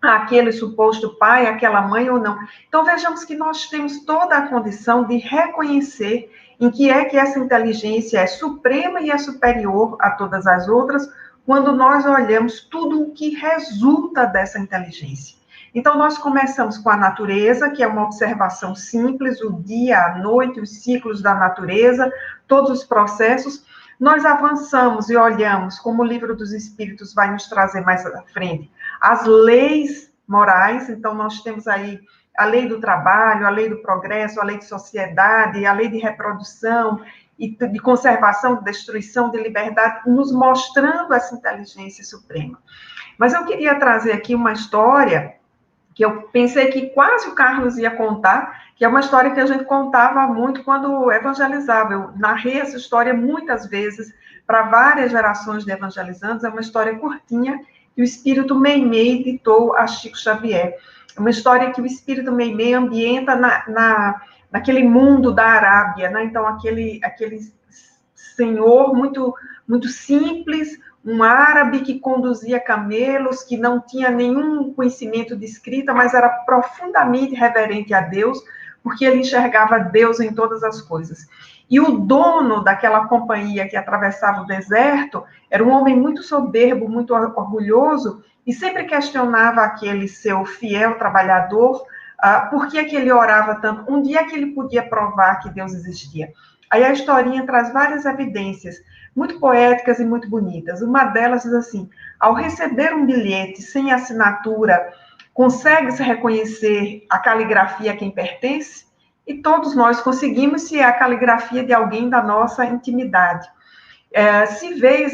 àquele suposto pai, àquela mãe ou não. Então, vejamos que nós temos toda a condição de reconhecer em que é que essa inteligência é suprema e é superior a todas as outras, quando nós olhamos tudo o que resulta dessa inteligência. Então, nós começamos com a natureza, que é uma observação simples, o dia, a noite, os ciclos da natureza, todos os processos. Nós avançamos e olhamos, como o Livro dos Espíritos vai nos trazer mais à frente, as leis morais. Então, nós temos aí a lei do trabalho, a lei do progresso, a lei de sociedade, a lei de reprodução, e de conservação, de destruição, de liberdade, nos mostrando essa inteligência suprema. Mas eu queria trazer aqui uma história que eu pensei que quase o Carlos ia contar, que é uma história que a gente contava muito quando evangelizava. Eu narrei essa história muitas vezes para várias gerações de evangelizandos. É uma história curtinha que o Espírito Meimei ditou a Chico Xavier. É uma história que o Espírito Meimei ambienta naquele mundo da Arábia, né? Então, aquele senhor muito simples, um árabe que conduzia camelos, que não tinha nenhum conhecimento de escrita, mas era profundamente reverente a Deus, porque ele enxergava Deus em todas as coisas. E o dono daquela companhia que atravessava o deserto era um homem muito soberbo, muito orgulhoso, e sempre questionava aquele seu fiel trabalhador, por que ele orava tanto? Um dia que ele podia provar que Deus existia. Aí a historinha traz várias evidências, muito poéticas e muito bonitas. Uma delas diz assim, ao receber um bilhete sem assinatura, consegue-se reconhecer a caligrafia a quem pertence? E todos nós conseguimos, se é a caligrafia de alguém da nossa intimidade. Se vês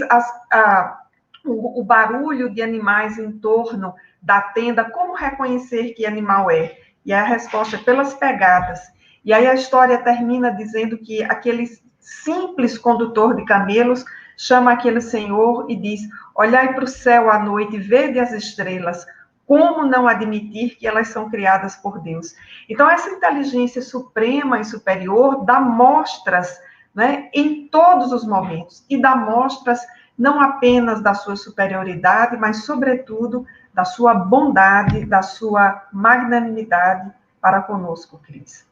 o barulho de animais em torno da tenda, como reconhecer que animal é? E a resposta é pelas pegadas. E aí a história termina dizendo que aquele simples condutor de camelos chama aquele senhor e diz, olhai para o céu à noite e vede as estrelas, como não admitir que elas são criadas por Deus? Então, essa inteligência suprema e superior dá mostras, né, em todos os momentos, e dá mostras não apenas da sua superioridade, mas, sobretudo, da sua bondade, da sua magnanimidade para conosco, Cris.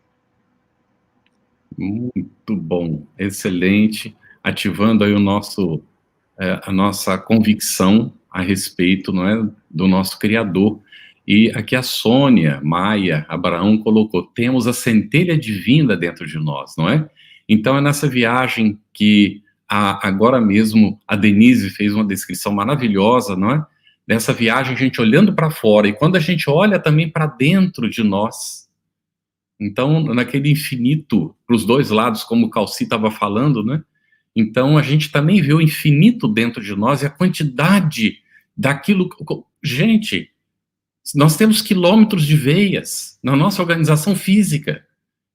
Muito bom, excelente, ativando aí a nossa convicção a respeito, não é, do nosso Criador. E aqui a Sônia Maia Abraão colocou, temos a centelha divina dentro de nós, não é? Então é nessa viagem que agora mesmo a Denise fez uma descrição maravilhosa, não é? Dessa viagem, a gente olhando para fora, e quando a gente olha também para dentro de nós, então, naquele infinito, para os dois lados, como o Calci estava falando, né? Então, a gente também vê o infinito dentro de nós, e a quantidade daquilo... Gente, nós temos quilômetros de veias na nossa organização física,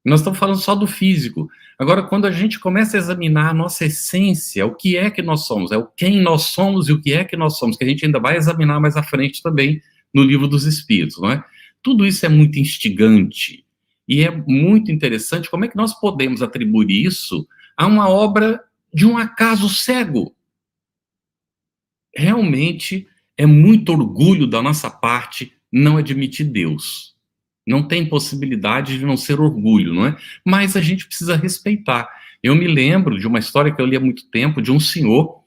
nós estamos falando só do físico. Agora, quando a gente começa a examinar a nossa essência, o que é que nós somos, é o quem nós somos e o que é que nós somos, que a gente ainda vai examinar mais à frente também no Livro dos Espíritos, não é? Tudo isso é muito instigante e é muito interessante como é que nós podemos atribuir isso a uma obra de um acaso cego. Realmente é muito orgulho da nossa parte não admitir Deus. Não tem possibilidade de não ser orgulho, não é? Mas a gente precisa respeitar. Eu me lembro de uma história que eu li há muito tempo, de um senhor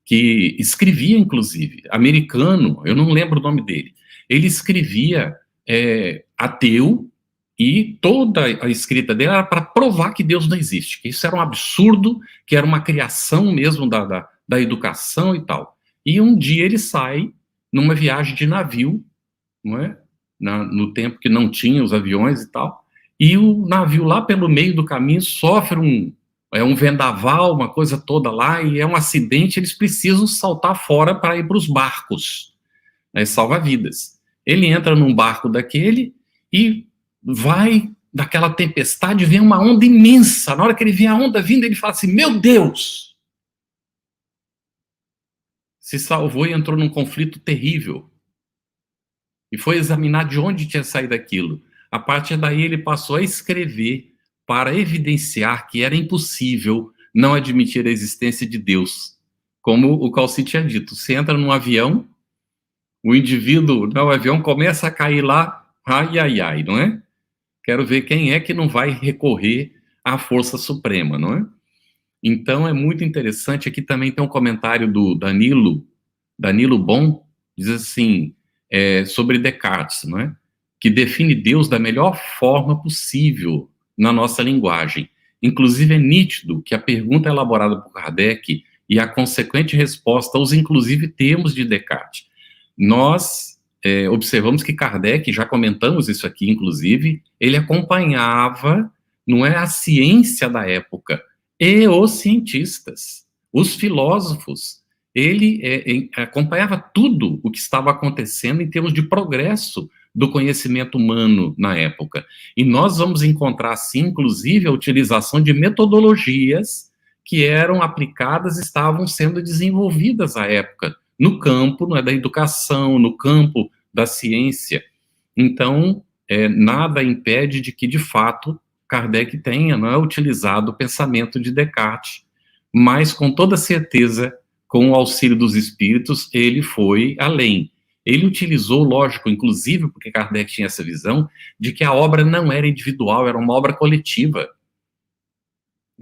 que escrevia, inclusive, americano, eu não lembro o nome dele. Ele escrevia ateu, e toda a escrita dele era para provar que Deus não existe, que isso era um absurdo, que era uma criação mesmo da educação e tal. E um dia ele sai numa viagem de navio, não é? No tempo que não tinha os aviões e tal, e o navio lá pelo meio do caminho sofre um vendaval, uma coisa toda lá, e é um acidente, eles precisam saltar fora para ir para os barcos, né, salva-vidas. Ele entra num barco daquele e vai daquela tempestade, vem uma onda imensa. Na hora que ele vê a onda vindo, ele fala assim, meu Deus! Se salvou e entrou num conflito terrível. E foi examinar de onde tinha saído aquilo. A partir daí ele passou a escrever para evidenciar que era impossível não admitir a existência de Deus. Como o Calci tinha dito, você entra num avião, o indivíduo no avião começa a cair lá, ai, ai, ai, não é? Quero ver quem é que não vai recorrer à força suprema, não é? Então é muito interessante, aqui também tem um comentário do Danilo Bon, diz assim, sobre Descartes, não é? Que define Deus da melhor forma possível na nossa linguagem. Inclusive é nítido que a pergunta elaborada por Kardec e a consequente resposta aos inclusive termos de Descartes. Nós observamos que Kardec, já comentamos isso aqui, inclusive, ele acompanhava, não é, a ciência da época, e os cientistas, os filósofos. Ele acompanhava tudo o que estava acontecendo em termos de progresso do conhecimento humano na época. E nós vamos encontrar, sim, inclusive, a utilização de metodologias que eram aplicadas, estavam sendo desenvolvidas à época, no campo, não é, da educação, no campo da ciência. Então, nada impede de que, de fato, Kardec tenha, não é, utilizado o pensamento de Descartes, mas, com toda certeza, com o auxílio dos espíritos, ele foi além. Ele utilizou, lógico, inclusive porque Kardec tinha essa visão, de que a obra não era individual, era uma obra coletiva.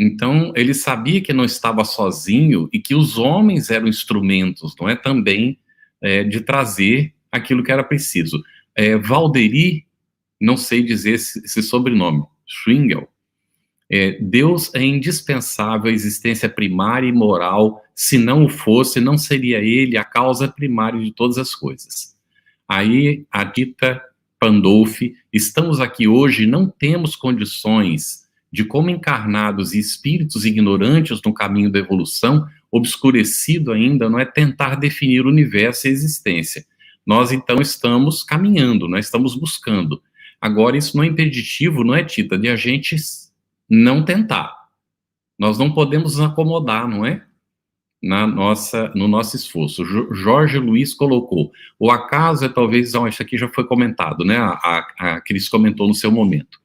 Então, ele sabia que não estava sozinho e que os homens eram instrumentos, não é, também de trazer aquilo que era preciso. Valderi, não sei dizer esse sobrenome, Schwingel, Deus é indispensável à existência primária e moral, se não o fosse, não seria ele a causa primária de todas as coisas. Aí, a dita Pandolfi, estamos aqui hoje, não temos condições de, como encarnados e espíritos ignorantes no caminho da evolução, obscurecido ainda, não é, tentar definir o universo e a existência. Nós, então, estamos caminhando, nós estamos buscando. Agora, isso não é impeditivo, não é, Tita, de a gente não tentar. Nós não podemos nos acomodar, não é? No nosso esforço. Jorge Luiz colocou, o acaso é talvez, isso aqui já foi comentado, né? A Cris comentou no seu momento.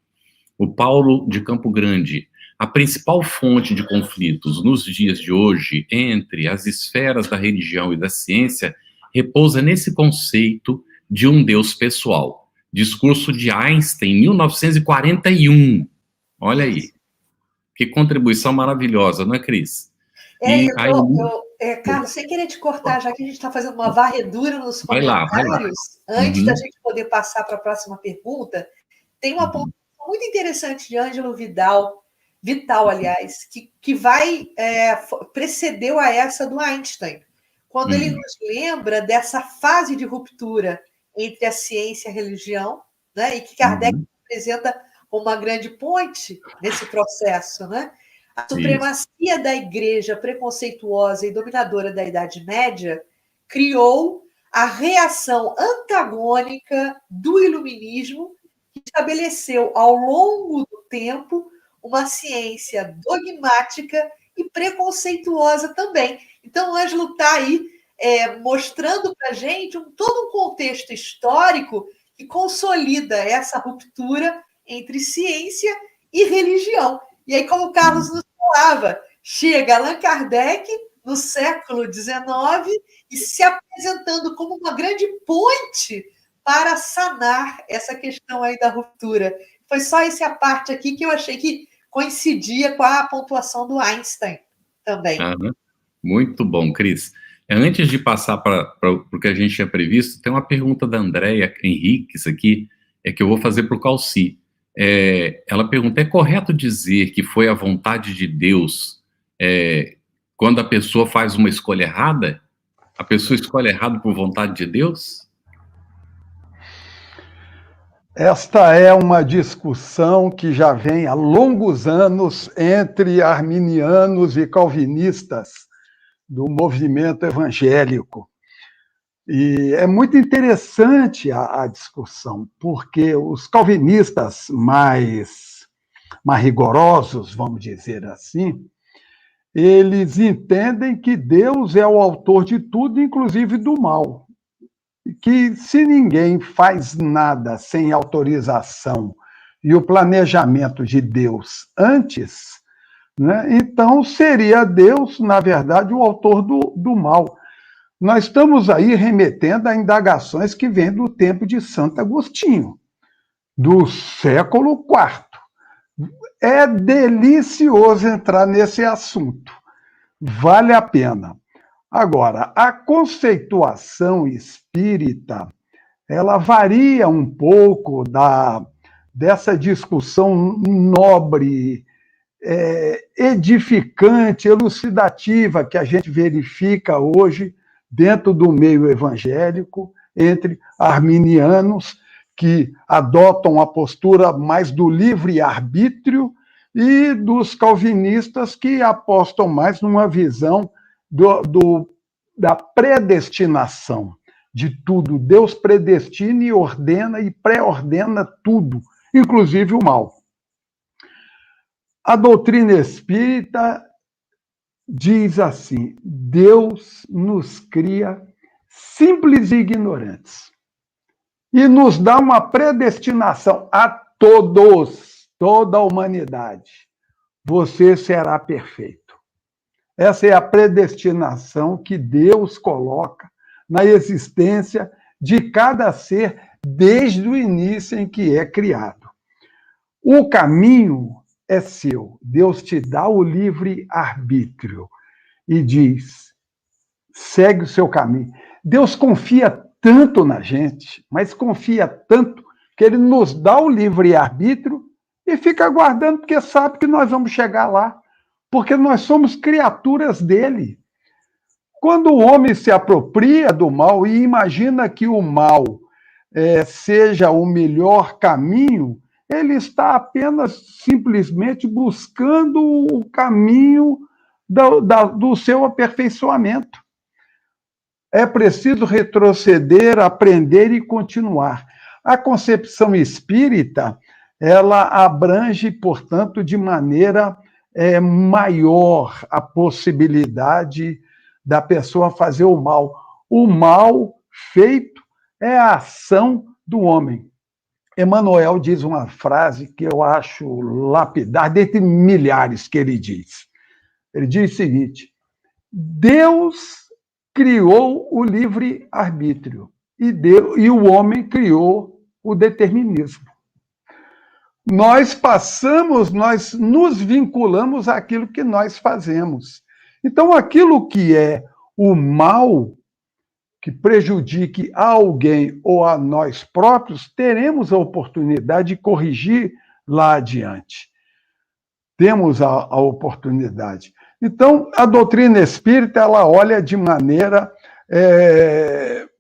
O Paulo de Campo Grande, a principal fonte de conflitos nos dias de hoje entre as esferas da religião e da ciência repousa nesse conceito de um Deus pessoal. Discurso de Einstein, 1941. Olha aí, que contribuição maravilhosa, não é, Cris? Carlos, sem querer te cortar, já que a gente está fazendo uma varredura nos comentários, vai lá. Antes da gente poder passar para a próxima pergunta, tem uma pontuação muito interessante de Ângelo Vital, aliás, que precedeu a essa do Einstein, quando ele nos lembra dessa fase de ruptura entre a ciência e a religião, né, e que Kardec apresenta uma grande ponte nesse processo, né? A supremacia da igreja preconceituosa e dominadora da Idade Média criou a reação antagônica do iluminismo, que estabeleceu ao longo do tempo uma ciência dogmática e preconceituosa também. Então, o Ângelo está aí mostrando para a gente todo um contexto histórico que consolida essa ruptura entre ciência e religião. E aí, como o Carlos nos falava. Chega Allan Kardec, no século XIX, e se apresentando como uma grande ponte para sanar essa questão aí da ruptura. Foi só essa parte aqui que eu achei que coincidia com a pontuação do Einstein também. Muito bom, Cris. Antes de passar para o que a gente tinha previsto, tem uma pergunta da Andréia Henriques aqui, que eu vou fazer para o Calci. Ela pergunta, é correto dizer que foi a vontade de Deus quando a pessoa faz uma escolha errada? A pessoa escolhe errado por vontade de Deus? Esta é uma discussão que já vem há longos anos entre arminianos e calvinistas do movimento evangélico. E é muito interessante a discussão, porque os calvinistas mais rigorosos, vamos dizer assim, eles entendem que Deus é o autor de tudo, inclusive do mal. Que se ninguém faz nada sem autorização e o planejamento de Deus antes, né, então seria Deus, na verdade, o autor do mal. Nós estamos aí remetendo a indagações que vêm do tempo de Santo Agostinho, do século IV. É delicioso entrar nesse assunto, vale a pena. Agora, a conceituação espírita, ela varia um pouco dessa discussão nobre, edificante, elucidativa que a gente verifica hoje dentro do meio evangélico, entre arminianos, que adotam a postura mais do livre-arbítrio, e dos calvinistas, que apostam mais numa visão da predestinação de tudo. Deus predestina e ordena e pré-ordena tudo, inclusive o mal. A doutrina espírita diz assim: Deus nos cria simples e ignorantes e nos dá uma predestinação a todos, toda a humanidade. Você será perfeito. Essa é a predestinação que Deus coloca na existência de cada ser desde o início em que é criado. O caminho é seu. Deus te dá o livre-arbítrio e diz, segue o seu caminho. Deus confia tanto na gente, mas confia tanto que ele nos dá o livre-arbítrio e fica aguardando, porque sabe que nós vamos chegar lá. Porque nós somos criaturas dele. Quando o homem se apropria do mal e imagina que o mal seja o melhor caminho, ele está apenas simplesmente buscando o caminho do seu aperfeiçoamento. É preciso retroceder, aprender e continuar. A concepção espírita, ela abrange, portanto, de maneira maior a possibilidade da pessoa fazer o mal. O mal feito é a ação do homem. Emmanuel diz uma frase que eu acho lapidar, dentre milhares que ele diz. Ele diz o seguinte: Deus criou o livre-arbítrio e o homem criou o determinismo. Nós nos vinculamos àquilo que nós fazemos. Então, aquilo que é o mal, que prejudique a alguém ou a nós próprios, teremos a oportunidade de corrigir lá adiante. Temos a oportunidade. Então, a doutrina espírita, ela olha de maneira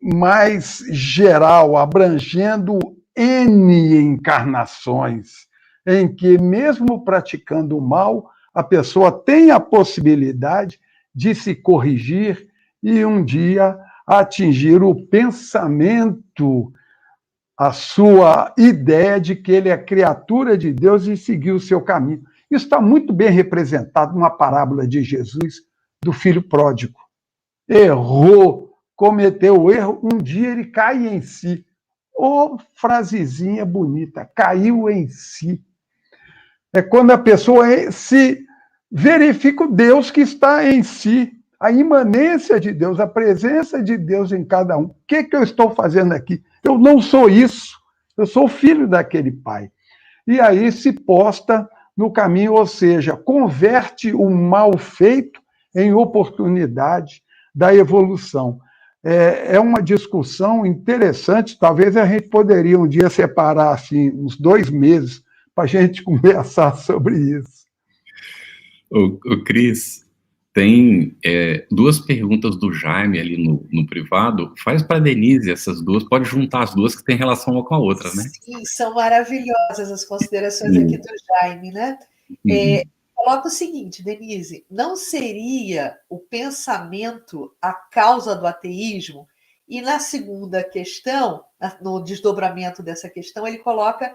mais geral, abrangendo N encarnações, em que, mesmo praticando o mal, a pessoa tem a possibilidade de se corrigir e um dia atingir o pensamento, a sua ideia de que ele é criatura de Deus e seguir o seu caminho. Isso está muito bem representado numa parábola de Jesus, do filho pródigo. Errou, cometeu o erro, um dia ele cai em si. Ô, frasezinha bonita, caiu em si. É quando a pessoa se verifico Deus que está em si, a imanência de Deus, a presença de Deus em cada um. O que eu estou fazendo aqui? Eu não sou isso, eu sou filho daquele pai. E aí se posta no caminho, ou seja, converte o mal feito em oportunidade da evolução. É uma discussão interessante, talvez a gente poderia um dia separar assim, uns 2 meses para a gente conversar sobre isso. O Cris, tem 2 perguntas do Jaime ali no privado. Faz para a Denise essas 2, pode juntar as 2 que tem relação uma com a outra, né? Sim, são maravilhosas as considerações aqui do Jaime, né? Coloca o seguinte, Denise, não seria o pensamento a causa do ateísmo? E na segunda questão, no desdobramento dessa questão, ele coloca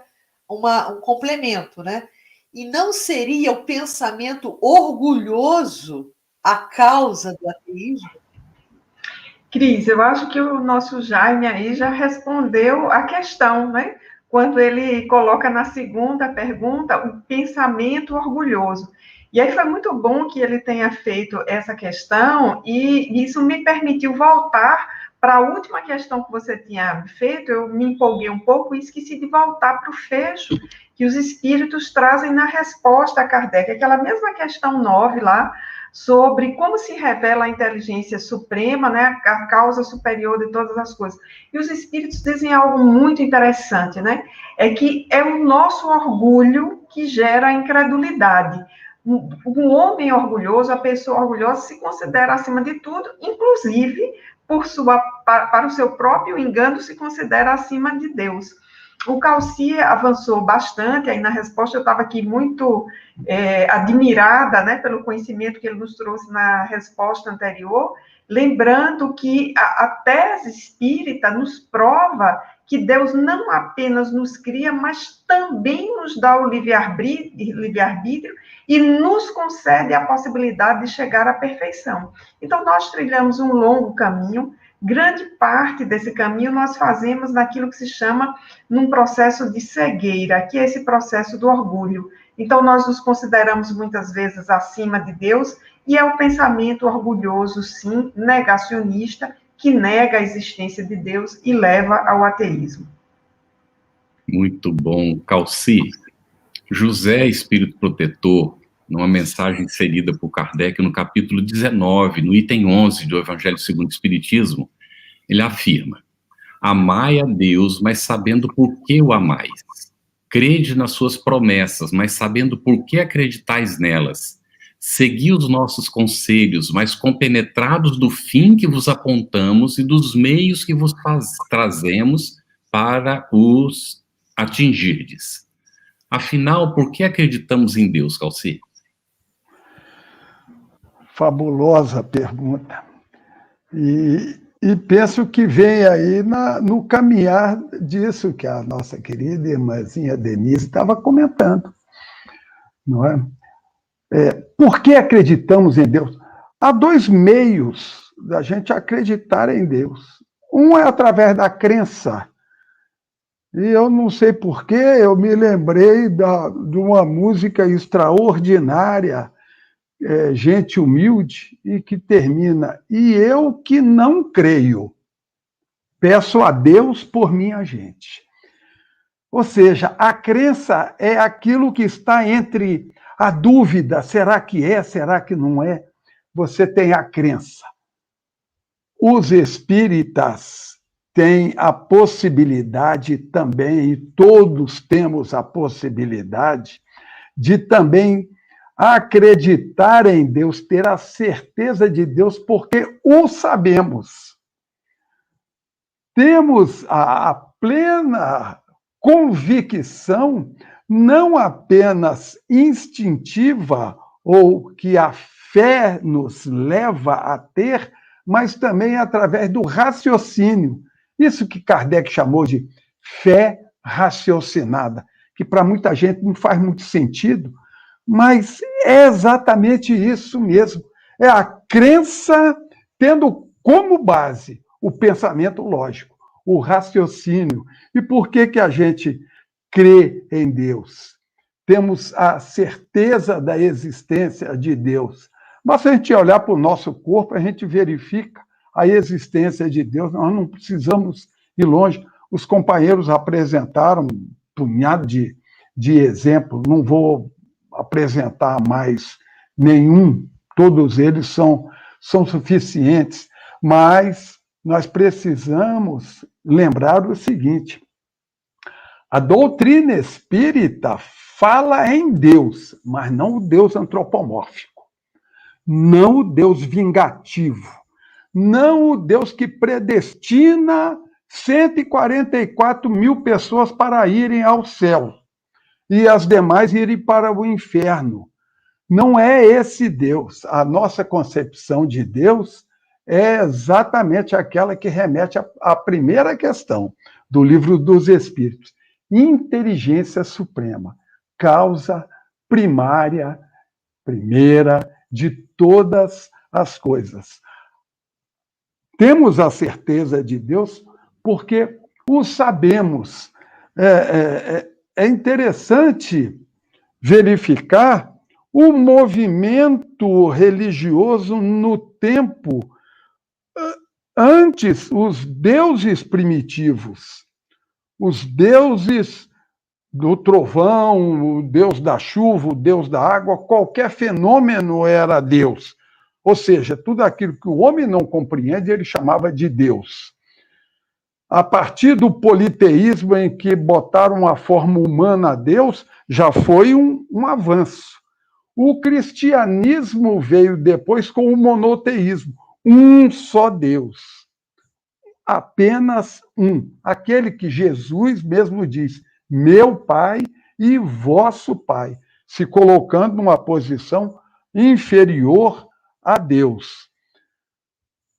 um complemento, né? E não seria o pensamento orgulhoso a causa do ateísmo? Cris, eu acho que o nosso Jaime aí já respondeu a questão, né? Quando ele coloca na segunda pergunta o pensamento orgulhoso. E aí foi muito bom que ele tenha feito essa questão, e isso me permitiu voltar para a última questão que você tinha feito. Eu me empolguei um pouco e esqueci de voltar para o fecho que os espíritos trazem na resposta a Kardec, aquela mesma questão 9 lá, sobre como se revela a inteligência suprema, né, a causa superior de todas as coisas. E os espíritos dizem algo muito interessante, né? É que é o nosso orgulho que gera a incredulidade. Um homem orgulhoso, a pessoa orgulhosa, se considera acima de tudo, inclusive para o seu próprio engano, se considera acima de Deus. O Calci avançou bastante, aí na resposta eu estava aqui muito admirada, né, pelo conhecimento que ele nos trouxe na resposta anterior, lembrando que a tese espírita nos prova que Deus não apenas nos cria, mas também nos dá o livre-arbítrio e nos concede a possibilidade de chegar à perfeição. Então, nós trilhamos um longo caminho. Grande parte desse caminho nós fazemos naquilo que se chama num processo de cegueira, que é esse processo do orgulho. Então, nós nos consideramos muitas vezes acima de Deus, e é o pensamento orgulhoso, sim, negacionista, que nega a existência de Deus e leva ao ateísmo. Muito bom. Calci, José, espírito protetor, numa mensagem inserida por Kardec no capítulo 19, no item 11 do Evangelho segundo o Espiritismo, ele afirma: amai a Deus, mas sabendo por que o amais. Crede nas suas promessas, mas sabendo por que acreditais nelas. Segui os nossos conselhos, mas compenetrados do fim que vos apontamos e dos meios que vos trazemos para os atingirdes. Afinal, por que acreditamos em Deus, Calci? Fabulosa pergunta. E penso que vem aí no caminhar disso que a nossa querida irmãzinha Denise estava comentando. Não é? Por que acreditamos em Deus? Há 2 meios da gente acreditar em Deus. Um é através da crença. E eu não sei porquê, eu me lembrei de uma música extraordinária, Gente Humilde, e que termina: e eu que não creio, peço a Deus por minha gente. Ou seja, a crença é aquilo que está entre a dúvida, será que é, será que não é? Você tem a crença. Os espíritas têm a possibilidade também, e todos temos a possibilidade, de também acreditar em Deus, ter a certeza de Deus, porque o sabemos. Temos a plena convicção, não apenas instintiva, ou que a fé nos leva a ter, mas também através do raciocínio. Isso que Kardec chamou de fé raciocinada, que para muita gente não faz muito sentido, mas é exatamente isso mesmo. É a crença tendo como base o pensamento lógico, o raciocínio. E por que a gente crê em Deus? temos a certeza da existência de Deus. Mas se a gente olhar para o nosso corpo, a gente verifica a existência de Deus. Nós não precisamos ir longe. Os companheiros apresentaram um punhado de exemplos, não vou apresentar mais nenhum, todos eles são suficientes, mas nós precisamos lembrar o seguinte: a doutrina espírita fala em Deus, mas não o Deus antropomórfico, não o Deus vingativo, não o Deus que predestina 144 mil pessoas para irem ao céu e as demais irem para o inferno. Não é esse Deus. A nossa concepção de Deus é exatamente aquela que remete à primeira questão do Livro dos Espíritos. Inteligência suprema, causa primária, primeira de todas as coisas. Temos a certeza de Deus porque o sabemos. É interessante verificar o movimento religioso no tempo antes, os deuses primitivos, os deuses do trovão, o deus da chuva, o deus da água, qualquer fenômeno era Deus. Ou seja, tudo aquilo que o homem não compreende, ele chamava de Deus. A partir do politeísmo, em que botaram a forma humana a Deus, já foi um avanço. O cristianismo veio depois com o monoteísmo, um só Deus, apenas um, aquele que Jesus mesmo diz, meu Pai e vosso Pai, se colocando numa posição inferior a Deus.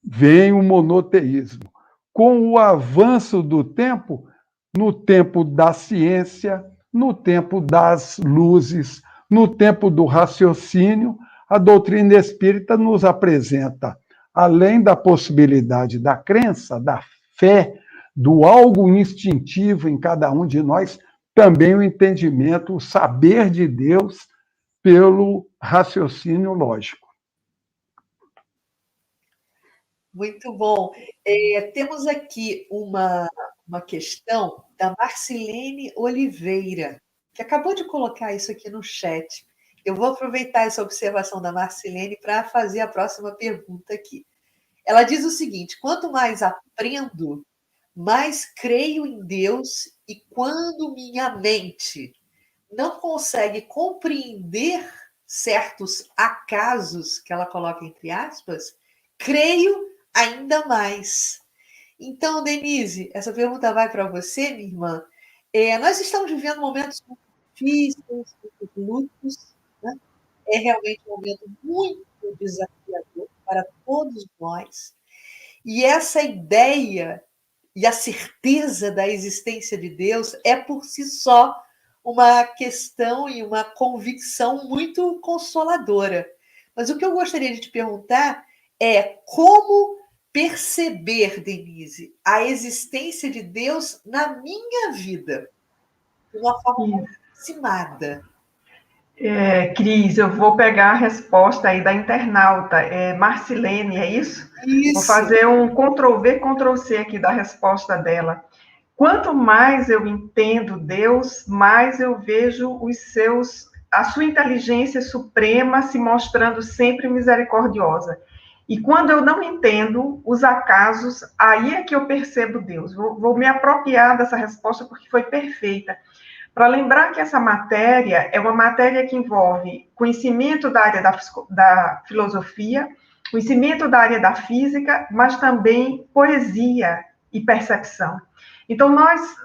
Vem o monoteísmo. Com o avanço do tempo, no tempo da ciência, no tempo das luzes, no tempo do raciocínio, a doutrina espírita nos apresenta, além da possibilidade da crença, da fé, do algo instintivo em cada um de nós, também o entendimento, o saber de Deus pelo raciocínio lógico. Muito bom. Temos aqui uma questão da Marcilene Oliveira, que acabou de colocar isso aqui no chat. Eu vou aproveitar essa observação da Marcilene para fazer a próxima pergunta aqui. Ela diz o seguinte: quanto mais aprendo, mais creio em Deus, e quando minha mente não consegue compreender certos acasos, que ela coloca entre aspas, creio ainda mais. Então, Denise, essa pergunta vai para você, minha irmã. Nós estamos vivendo momentos muito difíceis, muitos lutos, né? É realmente um momento muito desafiador para todos nós. E essa ideia e a certeza da existência de Deus é por si só uma questão e uma convicção muito consoladora. Mas o que eu gostaria de te perguntar é como perceber, Denise, a existência de Deus na minha vida, de uma forma aproximada. Cris, eu vou pegar a resposta aí da internauta, Marcilene, é isso? Isso. Vou fazer um Ctrl+V, Ctrl+C aqui da resposta dela. Quanto mais eu entendo Deus, mais eu vejo a sua inteligência suprema se mostrando sempre misericordiosa. E quando eu não entendo os acasos, aí é que eu percebo Deus. Vou me apropriar dessa resposta porque foi perfeita. Para lembrar que essa matéria é uma matéria que envolve conhecimento da área da filosofia, conhecimento da área da física, mas também poesia e percepção. Então, nós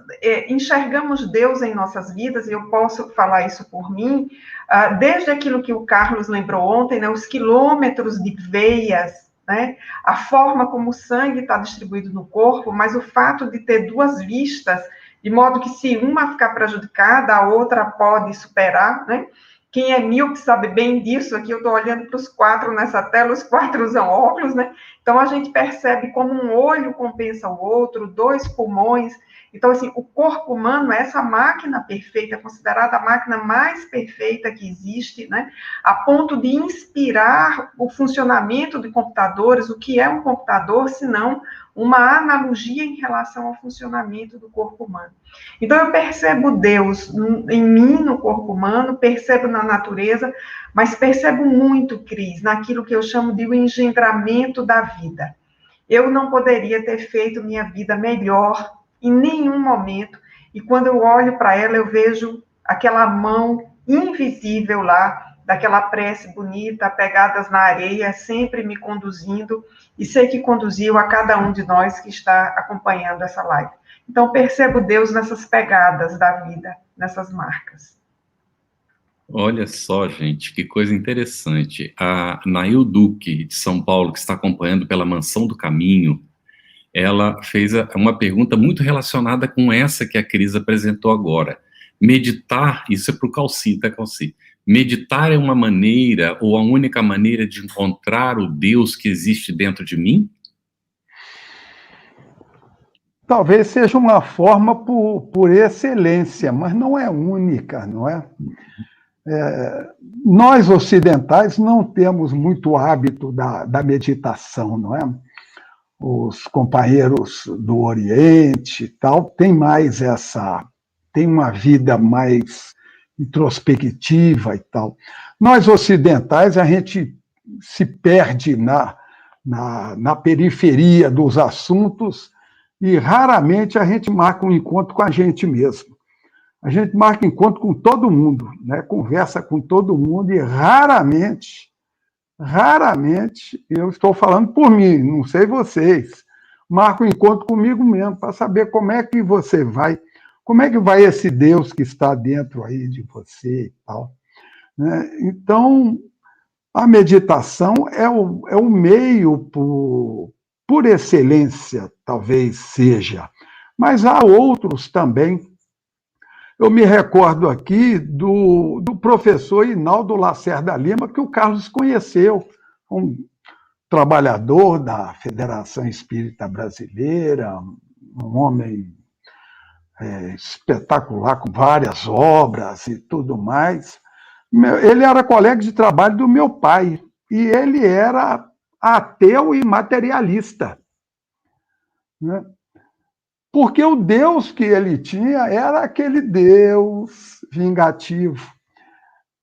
enxergamos Deus em nossas vidas, e eu posso falar isso por mim, desde aquilo que o Carlos lembrou ontem, né, os quilômetros de veias, né, a forma como o sangue está distribuído no corpo, mas o fato de ter duas vistas, de modo que se uma ficar prejudicada, a outra pode superar, né? Quem é míope sabe bem disso, aqui eu estou olhando para os 4 nessa tela, os 4 usam óculos, né? Então, a gente percebe como um olho compensa o outro, 2 pulmões. Então, assim, o corpo humano é essa máquina perfeita, considerada a máquina mais perfeita que existe, né? A ponto de inspirar o funcionamento de computadores. O que é um computador, se não uma analogia em relação ao funcionamento do corpo humano. Então, eu percebo Deus em mim, no corpo humano, percebo na natureza, mas percebo muito, Cris, naquilo que eu chamo de o engendramento da vida. Eu não poderia ter feito minha vida melhor em nenhum momento, e quando eu olho para ela, eu vejo aquela mão invisível lá, daquela prece bonita, pegadas na areia, sempre me conduzindo, e sei que conduziu a cada um de nós que está acompanhando essa live. Então, percebo Deus nessas pegadas da vida, nessas marcas. Olha só, gente, que coisa interessante. A Nail Duque, de São Paulo, que está acompanhando pela Mansão do Caminho, ela fez uma pergunta muito relacionada com essa que a Cris apresentou agora. Meditar, isso é para o Calci, tá, Calci? Meditar é uma maneira, ou a única maneira de encontrar o Deus que existe dentro de mim? Talvez seja uma forma por excelência, mas não é única, não é? Nós ocidentais não temos muito hábito da meditação, não é? Os companheiros do Oriente e tal têm mais tem uma vida mais introspectiva e tal. Nós ocidentais, a gente se perde na periferia dos assuntos e raramente a gente marca um encontro com a gente mesmo. A gente marca encontro com todo mundo, né? Conversa com todo mundo e raramente, eu estou falando por mim, não sei vocês, marco um encontro comigo mesmo para saber como é que você vai, como é que vai esse Deus que está dentro aí de você e tal. Né? Então, a meditação é o meio por excelência, talvez seja, mas há outros também. Eu me recordo aqui do professor Hinaldo Lacerda Lima, que o Carlos conheceu, um trabalhador da Federação Espírita Brasileira, um homem espetacular, com várias obras e tudo mais. Ele era colega de trabalho do meu pai, e ele era ateu e materialista. Né? Porque o Deus que ele tinha era aquele Deus vingativo.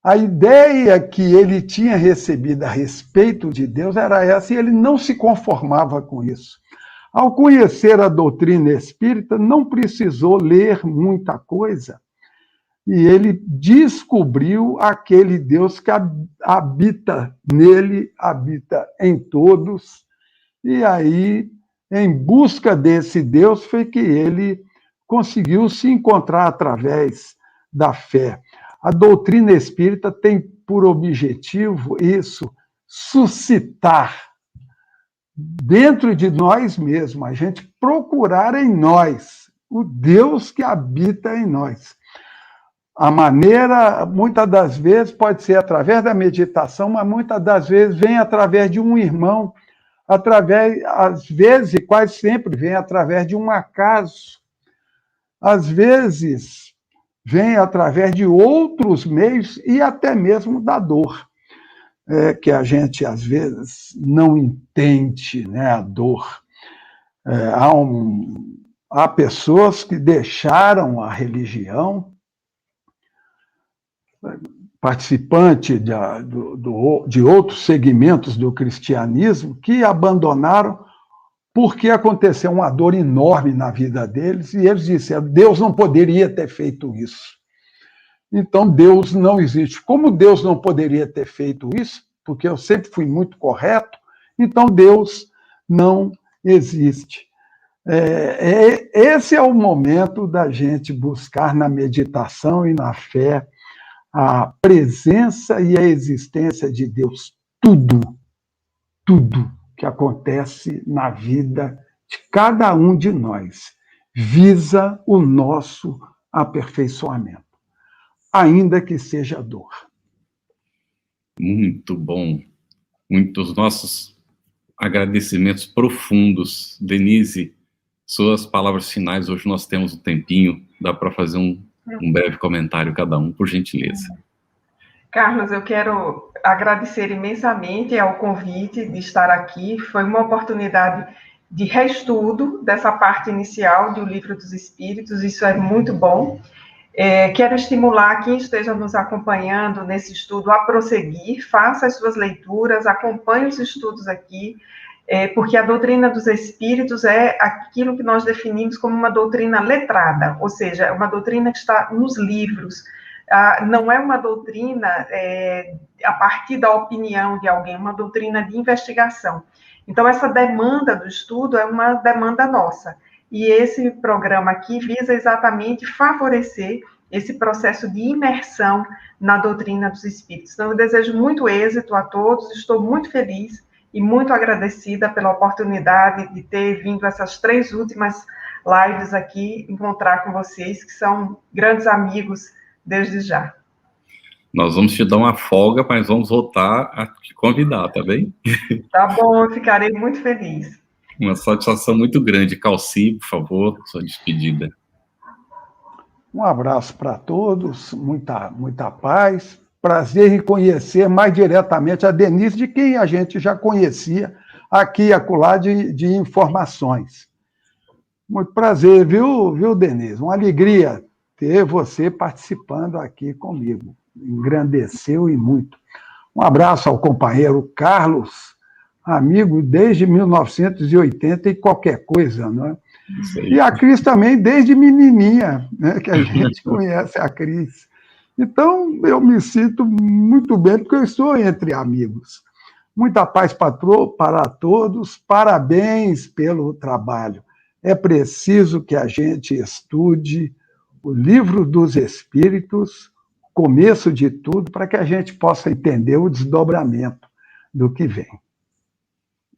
A ideia que ele tinha recebido a respeito de Deus era essa, e ele não se conformava com isso. Ao conhecer a doutrina espírita, não precisou ler muita coisa, e ele descobriu aquele Deus que habita nele, habita em todos, e aí, em busca desse Deus, foi que ele conseguiu se encontrar através da fé. A doutrina espírita tem por objetivo isso, suscitar dentro de nós mesmos, a gente procurar em nós o Deus que habita em nós. A maneira, muitas das vezes, pode ser através da meditação, mas muitas das vezes vem através de um irmão, às vezes, e quase sempre, vem através de um acaso. Às vezes, vem através de outros meios e até mesmo da dor, que a gente, às vezes, não entende, né, a dor. Há pessoas que deixaram a religião, participante de outros segmentos do cristianismo, que abandonaram porque aconteceu uma dor enorme na vida deles, e eles disseram, Deus não poderia ter feito isso. Então, Deus não existe. Como Deus não poderia ter feito isso, porque eu sempre fui muito correto, então Deus não existe. Esse é o momento da gente buscar na meditação e na fé a presença e a existência de Deus. Tudo que acontece na vida de cada um de nós visa o nosso aperfeiçoamento, ainda que seja dor. Muito bom. Muitos nossos agradecimentos profundos. Denise, suas palavras finais. Hoje nós temos um tempinho, dá para fazer um breve comentário cada um, por gentileza. Carlos, eu quero agradecer imensamente ao convite de estar aqui. Foi uma oportunidade de reestudo dessa parte inicial do Livro dos Espíritos, isso é muito bom. Quero estimular quem esteja nos acompanhando nesse estudo a prosseguir, faça as suas leituras, acompanhe os estudos aqui, porque a doutrina dos Espíritos é aquilo que nós definimos como uma doutrina letrada, ou seja, é uma doutrina que está nos livros. Não é uma doutrina a partir da opinião de alguém, é uma doutrina de investigação. Então, essa demanda do estudo é uma demanda nossa. E esse programa aqui visa exatamente favorecer esse processo de imersão na doutrina dos Espíritos. Então, eu desejo muito êxito a todos, estou muito feliz e muito agradecida pela oportunidade de ter vindo essas 3 últimas lives aqui, encontrar com vocês, que são grandes amigos desde já. Nós vamos te dar uma folga, mas vamos voltar a te convidar, tá bem? Tá bom, eu ficarei muito feliz. Uma satisfação muito grande. Calci, por favor, sua despedida. Um abraço para todos, muita paz. Prazer em conhecer mais diretamente a Denise, de quem a gente já conhecia aqui e acolá de informações. Muito prazer, viu, Denise? Uma alegria ter você participando aqui comigo. Engrandeceu e muito. Um abraço ao companheiro Carlos, amigo desde 1980 e qualquer coisa, né? E a Cris também desde menininha, né, que a gente conhece a Cris. Então, eu me sinto muito bem, porque eu estou entre amigos. Muita paz para todos, parabéns pelo trabalho. É preciso que a gente estude o Livro dos Espíritos, começo de tudo, para que a gente possa entender o desdobramento do que vem.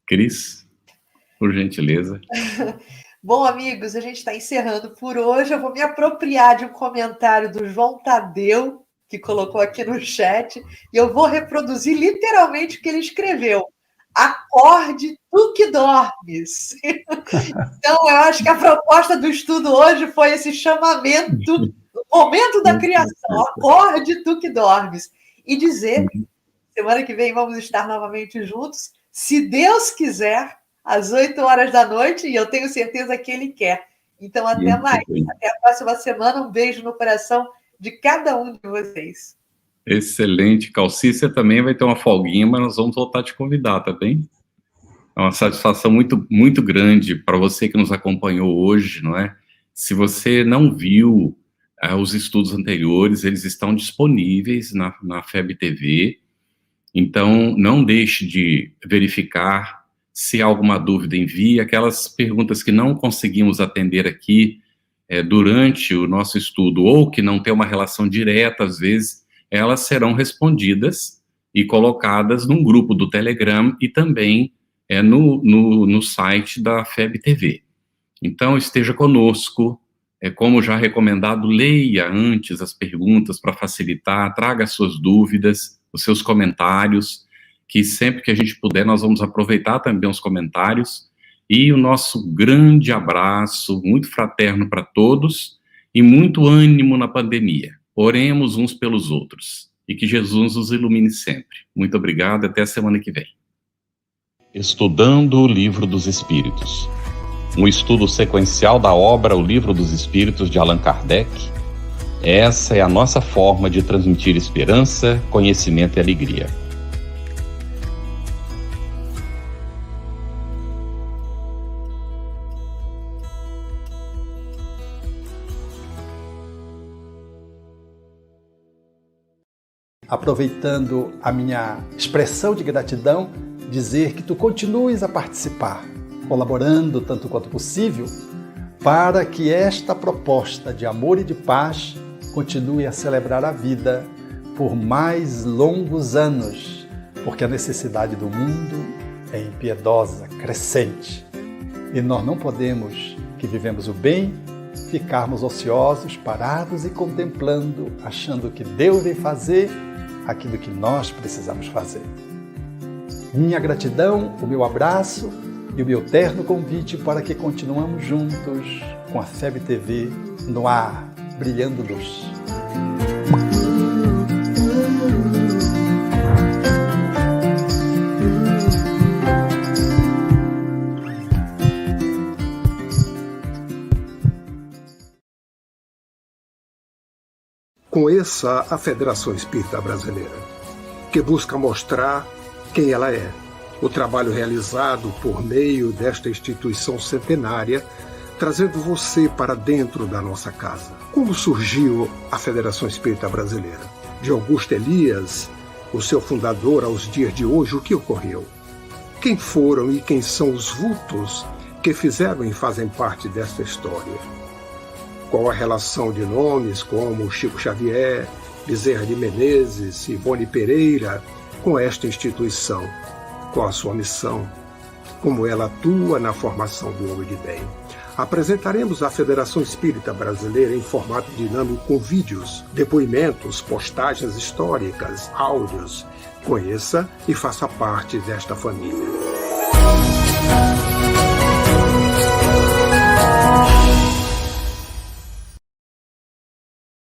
Cris, por gentileza. Bom, amigos, a gente está encerrando por hoje. Eu vou me apropriar de um comentário do João Tadeu, que colocou aqui no chat, e eu vou reproduzir literalmente o que ele escreveu. Acorde, tu que dormes. Então, eu acho que a proposta do estudo hoje foi esse chamamento, o momento da criação. Acorde, tu que dormes. E dizer, semana que vem vamos estar novamente juntos, se Deus quiser, às 8h da noite, e eu tenho certeza que Ele quer. Então, até mais. Até a próxima semana. Um beijo no coração de cada um de vocês. Excelente, Calci. Você também vai ter uma folguinha, mas nós vamos voltar a te convidar, tá bem? É uma satisfação muito, muito grande para você que nos acompanhou hoje, não é? Se você não viu os estudos anteriores, eles estão disponíveis na FEB TV. Então, não deixe de verificar. Se há alguma dúvida, envie. Aquelas perguntas que não conseguimos atender aqui durante o nosso estudo, ou que não tem uma relação direta, às vezes, elas serão respondidas e colocadas num grupo do Telegram e também no site da FEB TV. Então, esteja conosco. Como já recomendado, leia antes as perguntas para facilitar, traga as suas dúvidas, os seus comentários, que sempre que a gente puder, nós vamos aproveitar também os comentários, e o nosso grande abraço, muito fraterno para todos, e muito ânimo na pandemia. Oremos uns pelos outros, e que Jesus nos ilumine sempre. Muito obrigado, até a semana que vem. Estudando o Livro dos Espíritos. Um estudo sequencial da obra O Livro dos Espíritos, de Allan Kardec. Essa é a nossa forma de transmitir esperança, conhecimento e alegria. Aproveitando a minha expressão de gratidão, dizer que tu continues a participar, colaborando tanto quanto possível, para que esta proposta de amor e de paz continue a celebrar a vida por mais longos anos, porque a necessidade do mundo é impiedosa, crescente. E nós não podemos, que vivemos o bem, ficarmos ociosos, parados e contemplando, achando que Deus vem fazer aquilo que nós precisamos fazer. Minha gratidão, o meu abraço e o meu terno convite para que continuemos juntos com a FEB TV no ar, brilhando luz. Conheça a Federação Espírita Brasileira, que busca mostrar quem ela é. O trabalho realizado por meio desta instituição centenária, trazendo você para dentro da nossa casa. Como surgiu a Federação Espírita Brasileira? De Augusto Elias, o seu fundador, aos dias de hoje, o que ocorreu? Quem foram e quem são os vultos que fizeram e fazem parte desta história? Qual a relação de nomes como Chico Xavier, Bezerra de Menezes, Ivone Pereira com esta instituição? Qual a sua missão? Como ela atua na formação do homem de bem? Apresentaremos a Federação Espírita Brasileira em formato dinâmico com vídeos, depoimentos, postagens históricas, áudios. Conheça e faça parte desta família.